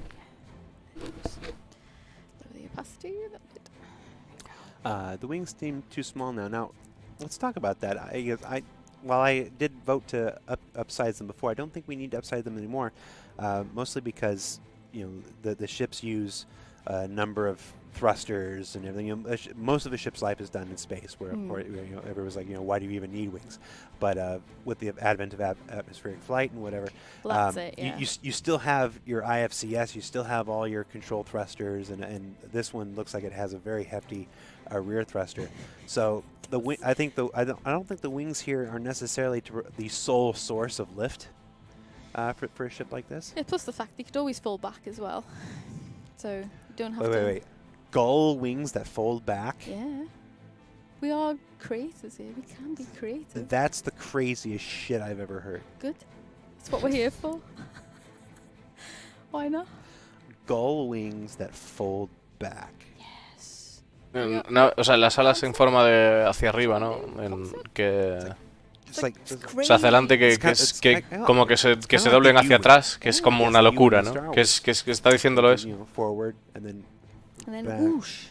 Just lower the opacity. That's it. The wings seem too small now. Now, let's talk about that. While I did vote to upsize them before, I don't think we need to upsize them anymore. Mostly because the ships use a number of thrusters and everything. Most of the ship's life is done in space, where of course everyone's like, why do you even need wings? But with the advent of atmospheric flight and whatever, Well, that's it, yeah. you still have your IFCS, you still have all your control thrusters, and this one looks like it has a very hefty rear thruster. So I don't think the wings here are necessarily the sole source of lift for a ship like this. Yeah, plus the fact you could always fall back as well. So you don't have to. Wait. Gull wings that fold back? Yeah. We are creators here. We can be creative. That's the craziest shit I've ever heard. Good. That's what we're here for. Why not? Gull wings that fold back. Yes. No, o sea, las alas en forma de hacia arriba, ¿no? Que It's like o sea, hacia adelante It's kind- it's que like- como que se kinda like doblen the hacia U-wing. atrás, que es como Yes, una the U-wing locura, in ¿no? Star Que Wars. está diciéndolo You eso. know, forward and then And then back. whoosh.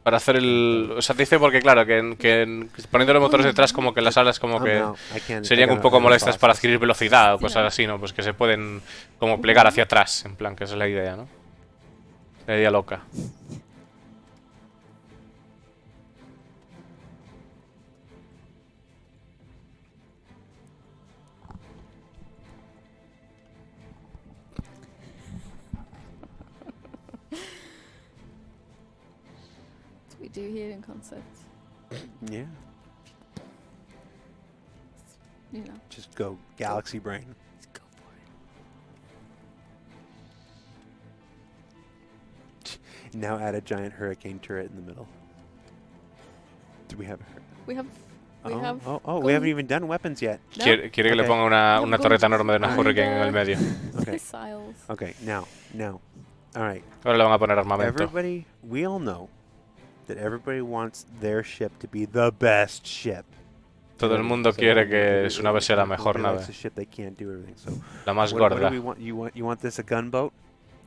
Para hacer el... O sea, te dice porque, claro, que poniendo los motores detrás como que las alas como I'm que out. I can't. serían I un gotta- poco I gotta molestas para process. adquirir velocidad o cosas así, ¿no? Pues que se pueden como plegar hacia atrás, en plan, que esa es la idea, ¿no? La idea loca. That's what we do here in concepts. Yeah. You know, Just go galaxy brain. let's go for it. Now add a giant hurricane turret in the middle. Do we have a We have. We oh, have. we haven't gun- even done weapons yet. No. Quiere que le Ok. ponga una No, torreta guns enorme de una and, Hurricane en el medio. Okay. Missiles. Okay, now. All right. Ahora le van a poner armamento. Everybody, we all know that everybody wants their ship to be the best ship. Todo el mundo quiere que su nave sea la mejor Everybody nave, likes a ship they can't do everything. So la más what do gorda. we want? You want this a gunboat?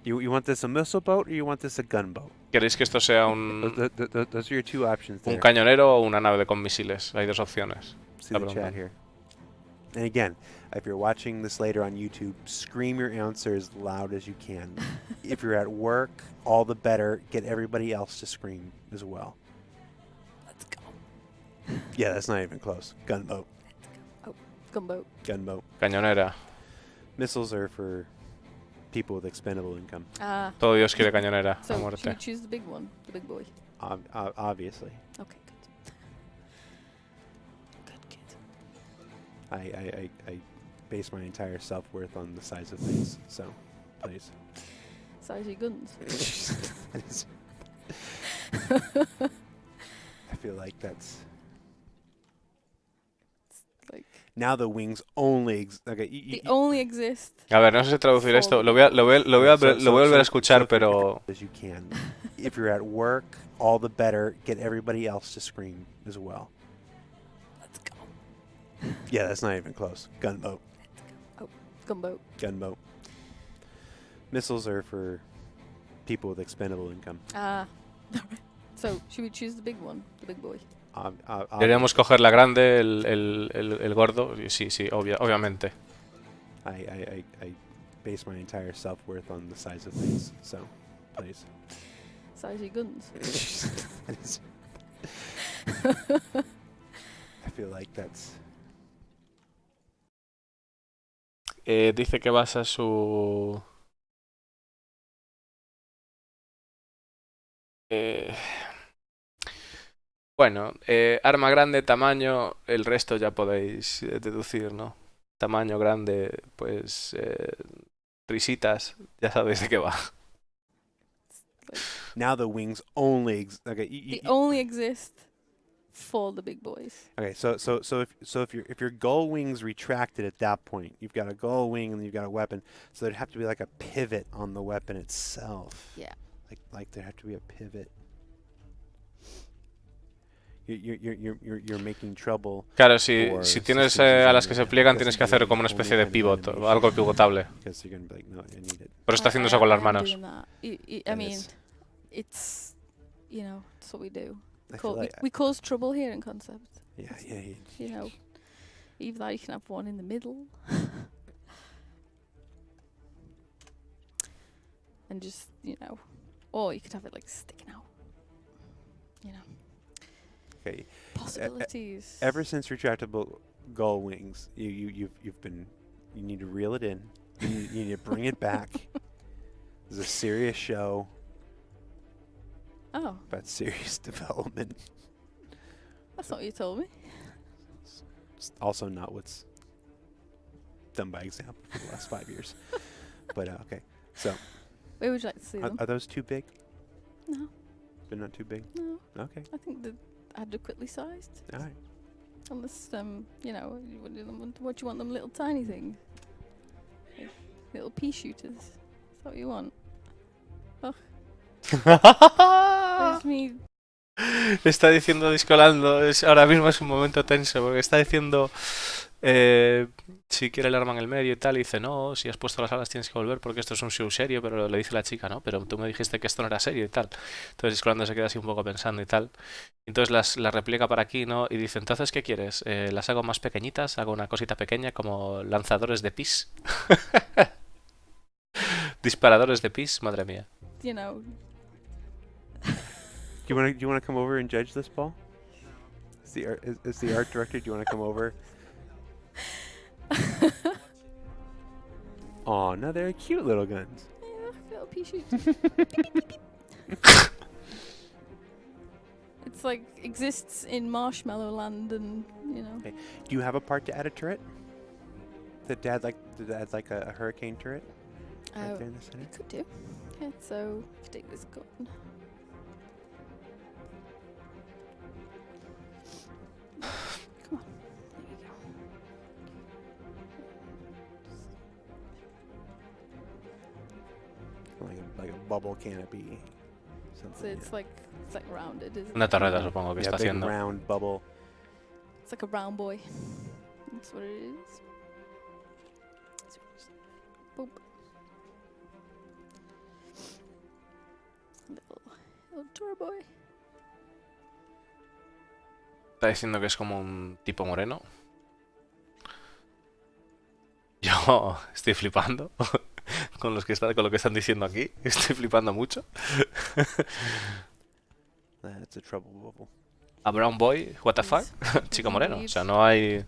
You want this a missile boat or you want this a gunboat? ¿Queréis que esto sea Those are your two options un there. cañonero o una nave con misiles? Hay dos opciones. See the Cabrón. chat here. And again, if you're watching this later on YouTube, scream your answer as loud as you can. If you're at work, all the better. Get everybody else to scream as well. Let's go. Yeah, that's not even close. Gunboat. Gunboat. Gunboat. Cañonera. Missiles are for people with expendable income, Ah. Todo Dios quiere cañonera. A So should we muerte. choose the big one, the big boy? obviously. Okay, good. Good kid. I base my entire self-worth on the size of things, so please. Size of your guns. That is- I feel like that's... Like Now the wings only... Okay, they only exist. A ver, no sé traducir esto. Lo voy a volver a escuchar, pero... As you can. If you're at work, all the better. Get everybody else to scream as well. Let's go. Yeah, that's not even close. Gunboat. Gunboat. Gunboat. Missiles are for people with expendable income. Ah. So should we choose the big one, the big boy? Deberíamos coger la grande, el gordo. Sí, obviamente. I base my entire self-worth on the size of things, so please. Size of your guns. That is- I feel like that's... Dice que basa su... Bueno, arma grande, tamaño, el resto ya podéis deducir, ¿no? Tamaño grande, pues risitas, ya sabéis de qué va. Now the wings only... Okay, They only exist for the big boys. okay. If your gull wings retracted at that point, you've got a gull wing and you've got a weapon. So there'd have to be like a pivot on the weapon itself. Yeah. Like there'd have to be a pivot. You're making trouble. Claro, si Or tienes systems a las que se design pliegan, that tienes que doesn't hacer como una really especie de only have pivot, animation. o algo pivotable. Because you're gonna be like, no, I need it. Pero está haciendo eso con las I am manos. doing that. I That mean, is- it's, you know, it's what we do. I feel like, We cause trouble here in concept. yeah. You know, either that, you can have one in the middle. And just, you know, or you could have it like sticking out. You know, Okay. possibilities. Ever since retractable gull wings, you need to reel it in. You need to bring it back. This is a serious show Oh, about serious development. that's not what you told me. It's also not what's done by example for the last 5 years. But okay, so Where would you like to see them? are those too big? No, They're not too big. no. Okay, I think they're adequately sized. all right. Unless, you know, what do you want them little tiny things? Like little pea shooters. Is that what you want? Ugh. Where's me? Está diciendo Discolando, ahora mismo es un momento tenso porque está diciendo si quiere el arma en el medio y tal, y dice no, si has puesto las alas tienes que volver porque esto es un show serio, pero le dice la chica, no, pero tú me dijiste que esto no era serio y tal. Entonces Discolando se queda así un poco pensando y tal. Entonces la replica para aquí, ¿no? Y dice, entonces, ¿qué quieres? ¿Las hago más pequeñitas? ¿Hago una cosita pequeña como lanzadores de pis? Disparadores de pis, madre mía. You know. Do you wanna come over and judge this, Paul? Is the art director? Do you wanna come over? Oh, no, they're cute little guns. Yeah, little pea shoots. It's like exists in Marshmallow Land, and you know. Okay. Do you have a part to add a turret? Did Dad like a hurricane turret? Right there in the center? Could do. Okay, so take this gun. Come on, there you go. Like a bubble canopy. So Something. it's like rounded, isn't Una it? torreta supongo que Yeah, está big haciendo. round bubble. It's like a round boy. That's what it is. Boop. Little tour boy. Está diciendo que es como un tipo moreno. Yo estoy flipando con lo que están diciendo aquí. Estoy flipando mucho. That's a trouble bubble. A brown boy, what the fuck? Chico moreno. O sea, no hay...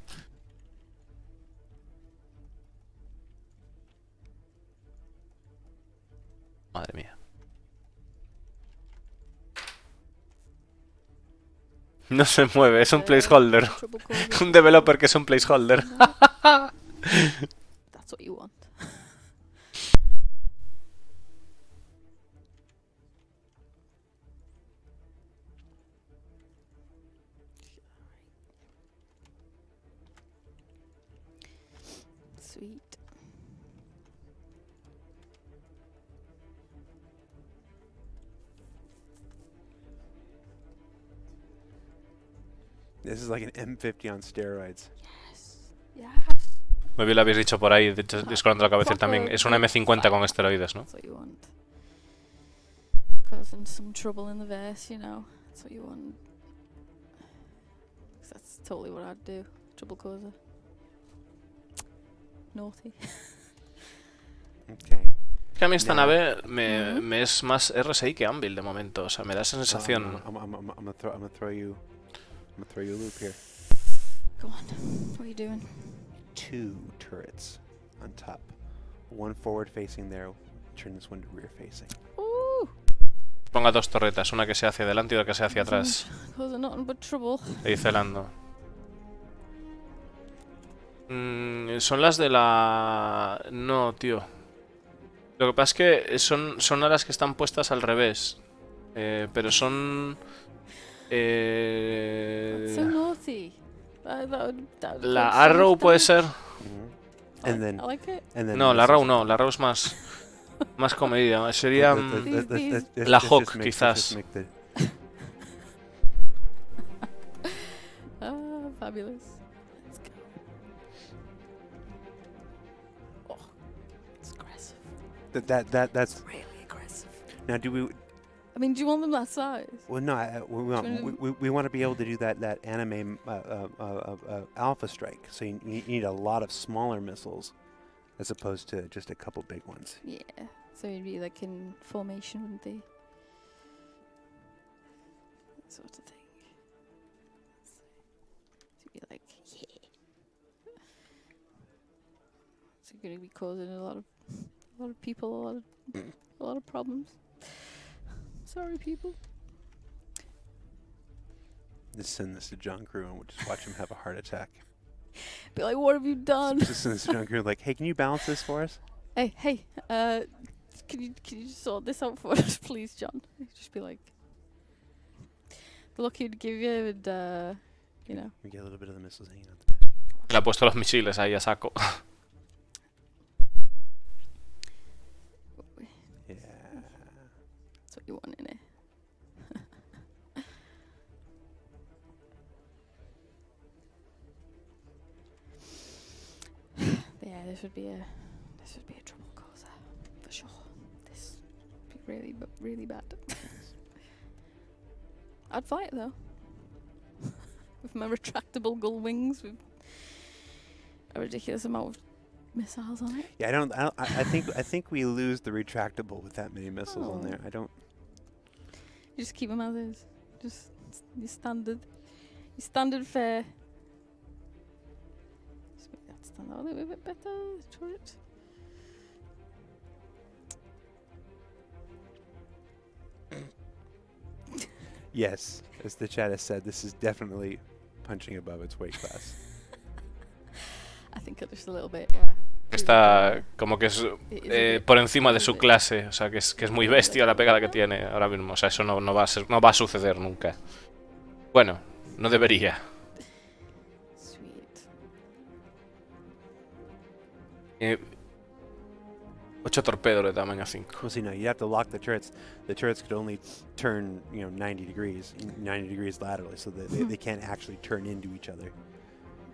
Madre mía. No se mueve, es un placeholder. Un developer que es un placeholder. That's what you want. Sweet. This is like an M50 on steroids. Yes. Yes. Me bien lo habéis dicho por ahí, de hecho, Discolando la cabeza también. Es una M50 con esteroides, ¿no? That's what you want. Causing some trouble in the verse, you know. That's what you want. 'Cause that's totally what I'd do. Trouble causer. Naughty. Okay. Es que a mí esta Nah. nave me es más RSI que Anvil de momento. O sea, me da esa sensación. I'm gonna throw you a loop here. Go on. What are you doing? 2 turrets on top. One forward facing there. Turn this one to rear facing. Ooh. Ponga 2 torretas, una que sea hacia adelante y otra que sea hacia atrás. Causing nothing but trouble. Le dice Lando. Son las de la... No, tío. Lo que pasa es que son alas que están puestas al revés. Pero son... That's so naughty. That would La cause so Arrow much puede damage. ser... And then I like it. No, la Arrow no. La Arrow es más comedida. Sería... La Hawk, quizás. Ah, fabulous. Let's go. Oh, it's aggressive. That's Really aggressive. now. Do we? I mean, do you want them that size? Well, no. We want to be able to do that anime Alpha Strike. So you need a lot of smaller missiles, as opposed to just a couple big ones. Yeah. So you'd be like in formation, wouldn't they? That sort of thing. So you'd be like, yeah. So you're gonna be causing a lot of people a lot of problems. Sorry, people. Just send this to John Crew and we'll just watch him have a heart attack. Be like, what have you done? Just send this to John Crew like, hey, can you balance this for us? Hey, can you just sort this out for us, please, John? Just be like, the luck he'd give you, and you know. We get a little bit of the missiles hanging out the back. Le ha puesto los misiles ahí a saco. Yeah. That's what you want in this would be a trouble causer for sure. This would be really bad. I'd fight though. With my retractable gull wings with a ridiculous amount of missiles on it. Yeah, I think we lose the retractable with that many missiles on there. I don't. You just keep them as is. Just your standard fare. Just make that stand out a little bit better. Turret. Yes, as the chat has said, this is definitely punching above its weight class. I think just a little bit, yeah. Está como que es por encima de su clase, o sea, que es muy bestia la pegada que tiene ahora mismo. O sea, eso no va a suceder nunca. Bueno, no debería. Sweet. 8 torpedos de tamaño 5. Well, see, no, you have to lock the turrets. The turrets could only turn, 90 degrees laterally, so they can't actually turn into each other.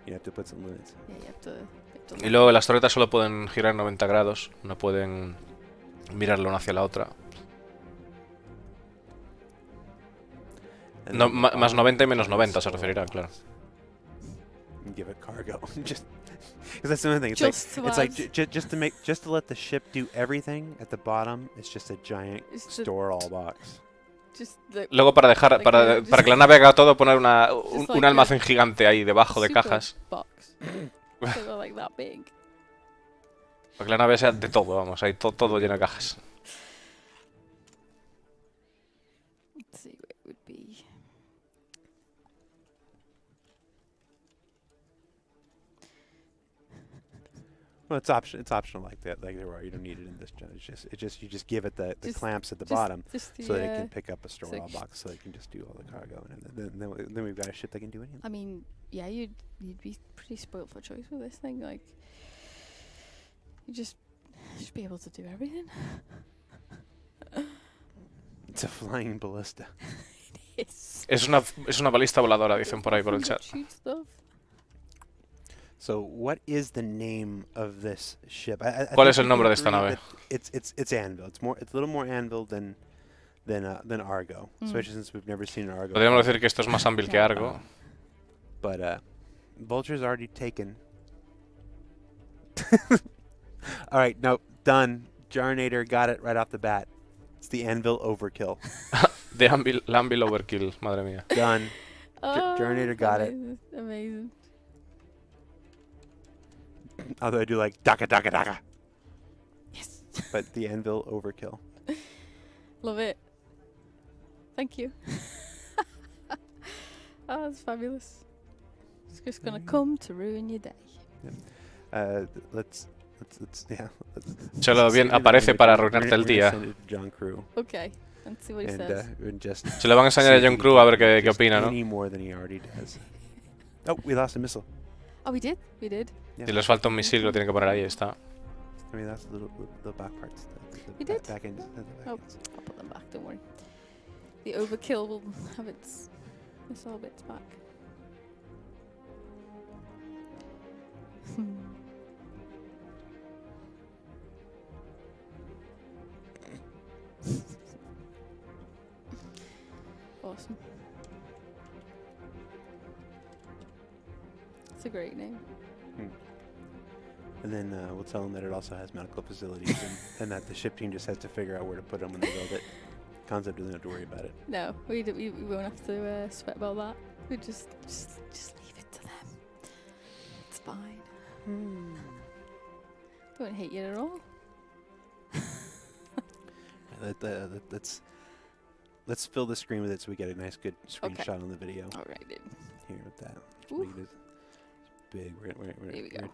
You have to put some limits. Yeah, you have to Y luego las torretas solo pueden girar 90 grados, no pueden mirar la una hacia la otra. No, más 90 y menos 90 se referirá, claro. Give it cargo. Just because that's the only thing. Just to let the ship do everything at the bottom. It's just a giant store all box. Luego para que la nave haga todo, poner un almacén gigante ahí debajo de cajas. Like that big. Para que la nave sea de todo, vamos, ahí todo lleno de cajas. Let's see what it would be. Well, it's optional like that. Like there are, you don't need it in this gen. You just give it the clamps at the bottom so that it can pick up a store all box, so it can just do all the cargo, and then we've got a ship that can do anything. I mean, yeah, you'd be pretty spoiled for choice with this thing. Like, you just be able to do everything. It's a flying ballista. It is. Es una balista voladora, dicen por ahí por el chat. Shoot stuff. So, what is the name of this ship? ¿Cuál es el nombre de esta nave? It's Anvil. It's a little more Anvil than Argo, especially since we've never seen an Argo. Podríamos decir que esto es más Anvil que Argo. But Vulture's already taken. All right, nope, done. Jarnator got it right off the bat. It's the Anvil Overkill. La Anvil Overkill, madre mía. Done. Jarnator got it. Amazing. Although I do like Daka Daka Daka. Yes. But the Anvil Overkill. Love it. Thank you. Oh, that's fabulous. It's just gonna come to ruin your day. Yeah. Let's Solo bien aparece para arruinarte el día. Okay. Let's see what he says. Se lo van a enseñar a John Crew a ver qué opina, ¿no? Oh, we lost a missile. Oh, we did? We did. Yeah. Si les falta un misil, lo tienen que poner ahí, está. I mean, that's the back parts. We did? Back ends. Oh, I'll put them back, don't worry. The Overkill will have its missile bits back. Awesome. It's a great name. And then we'll tell them that it also has medical facilities and that the ship team just has to figure out where to put them when they build it. Concept doesn't have to worry about it. No, we won't have to sweat about that. We just leave it to them. It's fine. They won't hate you at all. Let's fill the screen with it so we get a nice, good screenshot on the video. All right, dude. Here with that. Ooh. Make it big. We're Here gonna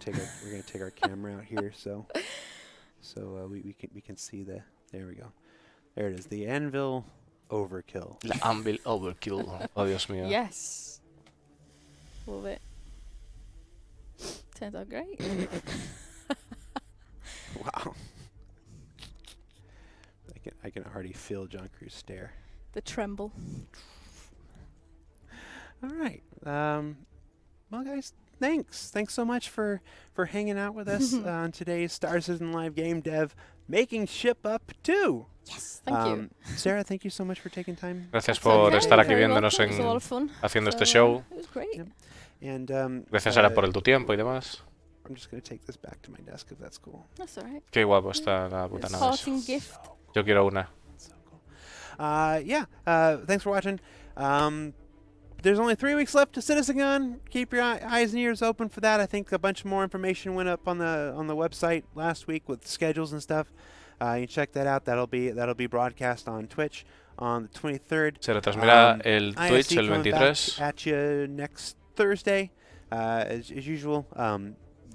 take our camera out here so we can see the. There we go. There it is. The Anvil Overkill. La Anvil Overkill. Oh, Dios mío. Yes. Love it. Turns out great. Wow. I can already feel John Crew's stare. The tremble. All right. Well, guys, Thanks so much for hanging out with us on today's Star Citizen Live Game Dev Making Ship Up 2. Yes, thank you. Sarah, thank you so much for taking time. Gracias That's por okay, estar aquí very viéndonos welcome. It was a lot of fun. haciendo So, este show. It was great. Yep. And Gracias, Sara, por tu tiempo y demás. I'm just going to take this back to my desk if that's cool. That's alright. Qué guapo está la puta nave. Parting gift. Yo quiero una. So cool. Thanks for watching. There's only 3 weeks left to Citizen. Keep your eyes and ears open for that. I think a bunch more information went up on the website last week with schedules and stuff. You can check that out. That'll be broadcast on Twitch on the 23rd. Se retransmirá el Twitch ISC el coming 23. back at you next Thursday, as usual.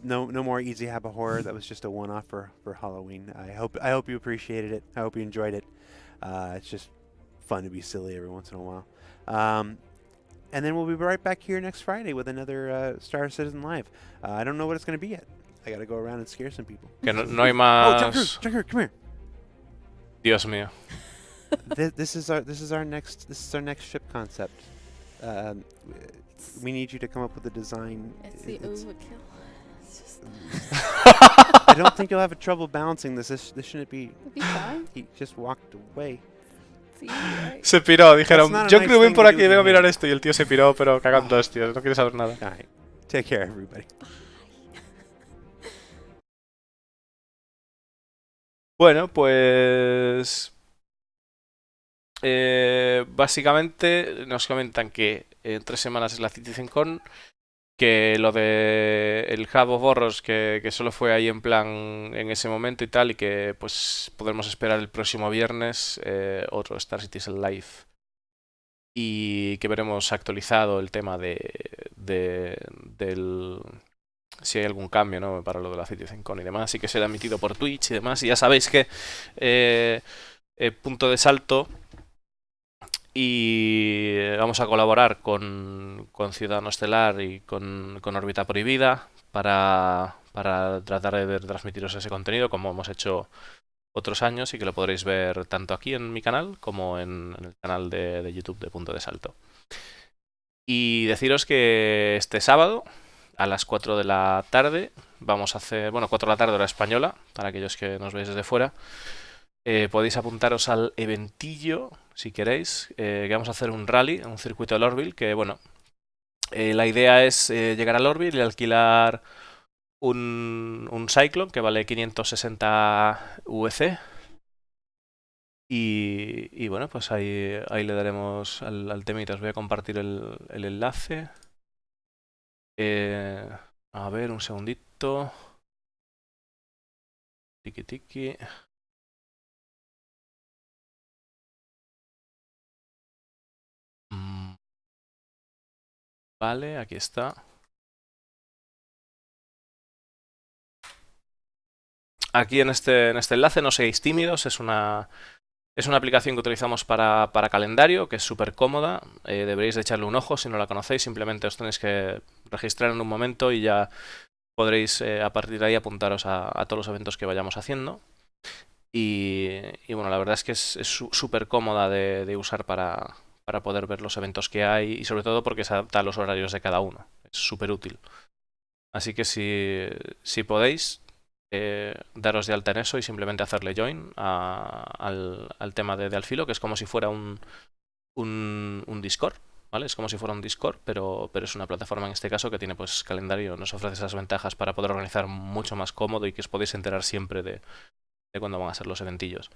No more Easy Habit Horror. That was just a one-off for Halloween. I hope you appreciated it. I hope you enjoyed it. It's just fun to be silly every once in a while. And then we'll be right back here next Friday with another Star Citizen Live. I don't know what it's going to be yet. I got to go around and scare some people. Que no hay Oh, más. Junker, come here. Dios mío. This is our next ship concept. We need you to come up with a design. It's the overkill. It's just. I don't think you'll have trouble balancing this. This shouldn't be. It'll be fine. He just walked away. It's easy, right? Se piró, dijeron, That's not a yo nice creo ven thing por to aquí, do vengo a to me. mirar esto. Y el tío se piró, pero cagando hostias, no quiere saber nada. All right. Take care, everybody. Bueno, pues básicamente nos comentan que en 3 semanas es la CitizenCon, que lo de el Hub of Horrors que solo fue ahí en plan en ese momento y tal, y que pues podremos esperar el próximo viernes otro Star Citizen Live, y que veremos actualizado el tema del si hay algún cambio, ¿no?, para lo de la CitizenCon y demás, y que será emitido por Twitch y demás. Y ya sabéis que Punto de Salto y vamos a colaborar con Ciudadano Estelar y con Órbita Prohibida para tratar de transmitiros ese contenido como hemos hecho otros años, y que lo podréis ver tanto aquí en mi canal como en el canal de YouTube de Punto de Salto. Y deciros que este sábado a las 4 de la tarde vamos a hacer, 4 de la tarde hora española, para aquellos que nos veis desde fuera, podéis apuntaros al eventillo si queréis, que vamos a hacer un rally, un circuito del Orville, que la idea es llegar al Orville y alquilar un Cyclone que vale 560 UEC. Y bueno, pues ahí le daremos al temita. Os voy a compartir el enlace. A ver, un segundito. Tiki tiki. Vale, aquí está. Aquí en este enlace, no seáis tímidos, es una aplicación que utilizamos para calendario, que es súper cómoda. Deberéis de echarle un ojo si no la conocéis. Simplemente os tenéis que registrar en un momento y ya podréis a partir de ahí apuntaros a todos los eventos que vayamos haciendo. Y bueno, la verdad es que es súper cómoda de usar para poder ver los eventos que hay, y sobre todo porque se adapta a los horarios de cada uno. Es súper útil. Así que si podéis, daros de alta en eso y simplemente hacerle join al tema de Alfilo, que es como si fuera un Discord, ¿vale? Es como si fuera un Discord, pero es una plataforma en este caso que tiene pues calendario, nos ofrece esas ventajas para poder organizar mucho más cómodo y que os podéis enterar siempre de cuándo van a ser los eventillos.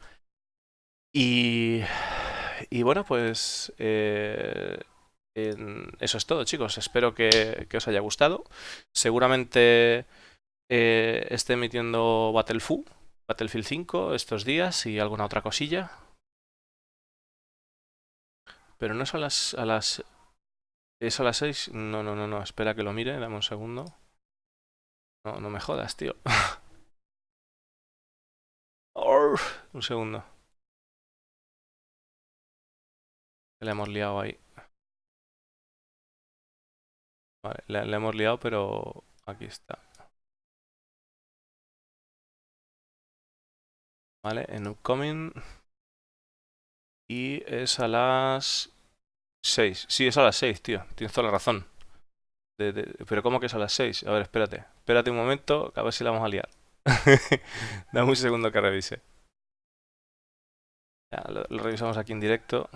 Y bueno, pues eso es todo, chicos. Espero que os haya gustado. Seguramente esté emitiendo Battlefield 5 estos días y alguna otra cosilla. Pero no es a las... ¿Es a las 6? No. Espera que lo mire, dame un segundo. No me jodas, tío. Un segundo. Le hemos liado ahí. Vale, le hemos liado, pero aquí está. Vale, en Upcoming. Y es a las 6. Sí, es a las 6, tío. Tienes toda la razón. Pero ¿cómo que es a las 6? A ver, espérate. Espérate un momento, que a ver si la vamos a liar. Dame un segundo que revise. Ya, lo revisamos aquí en directo.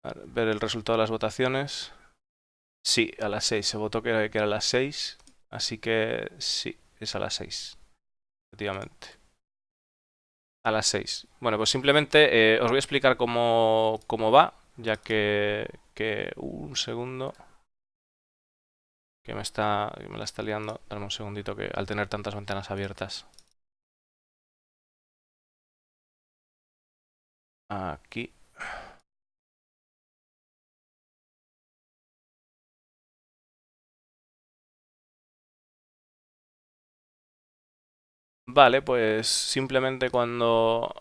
A ver el resultado de las votaciones. Sí, a las 6. Se votó que era a las 6. Así que sí, es a las 6. Efectivamente. A las 6. Bueno, pues simplemente os voy a explicar cómo va, ya que un segundo, que me la está liando. Dame un segundito que al tener tantas ventanas abiertas. Aquí. Vale, pues simplemente cuando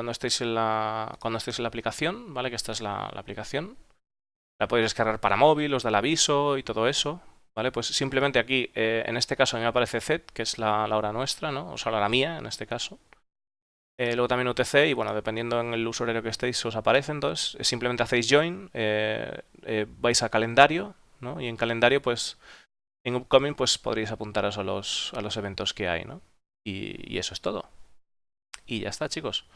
estéis en la aplicación, ¿vale? Que esta es la aplicación. La podéis descargar para móvil, os da el aviso y todo eso. ¿Vale? Pues simplemente aquí, en este caso a mí me aparece Z, que es la hora nuestra, ¿no? O sea, la hora mía en este caso. Luego también UTC y bueno, dependiendo en el uso horario que estéis, os aparece. Entonces, simplemente hacéis join, vais a calendario, ¿no? Y en calendario, pues, en upcoming, pues podréis apuntaros a los eventos que hay, ¿no? Y eso es todo. Y ya está, chicos.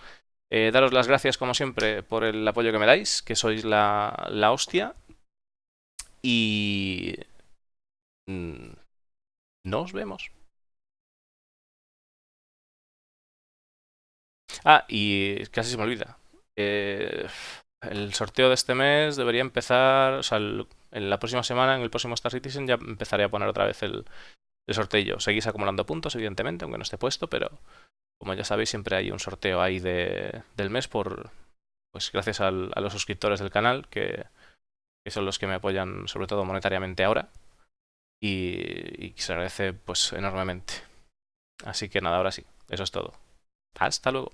Daros las gracias, como siempre, por el apoyo que me dais, que sois la hostia. Y... mm, nos vemos. Ah, y casi se me olvida. El sorteo de este mes debería empezar, o sea, en la próxima semana, en el próximo Star Citizen, ya empezaré a poner otra vez el sorteo. Seguís acumulando puntos, evidentemente, aunque no esté puesto, pero como ya sabéis, siempre hay un sorteo ahí del mes pues gracias a los suscriptores del canal, que son los que me apoyan, sobre todo monetariamente ahora, y se agradece pues enormemente. Así que nada, ahora sí, eso es todo. Hasta luego.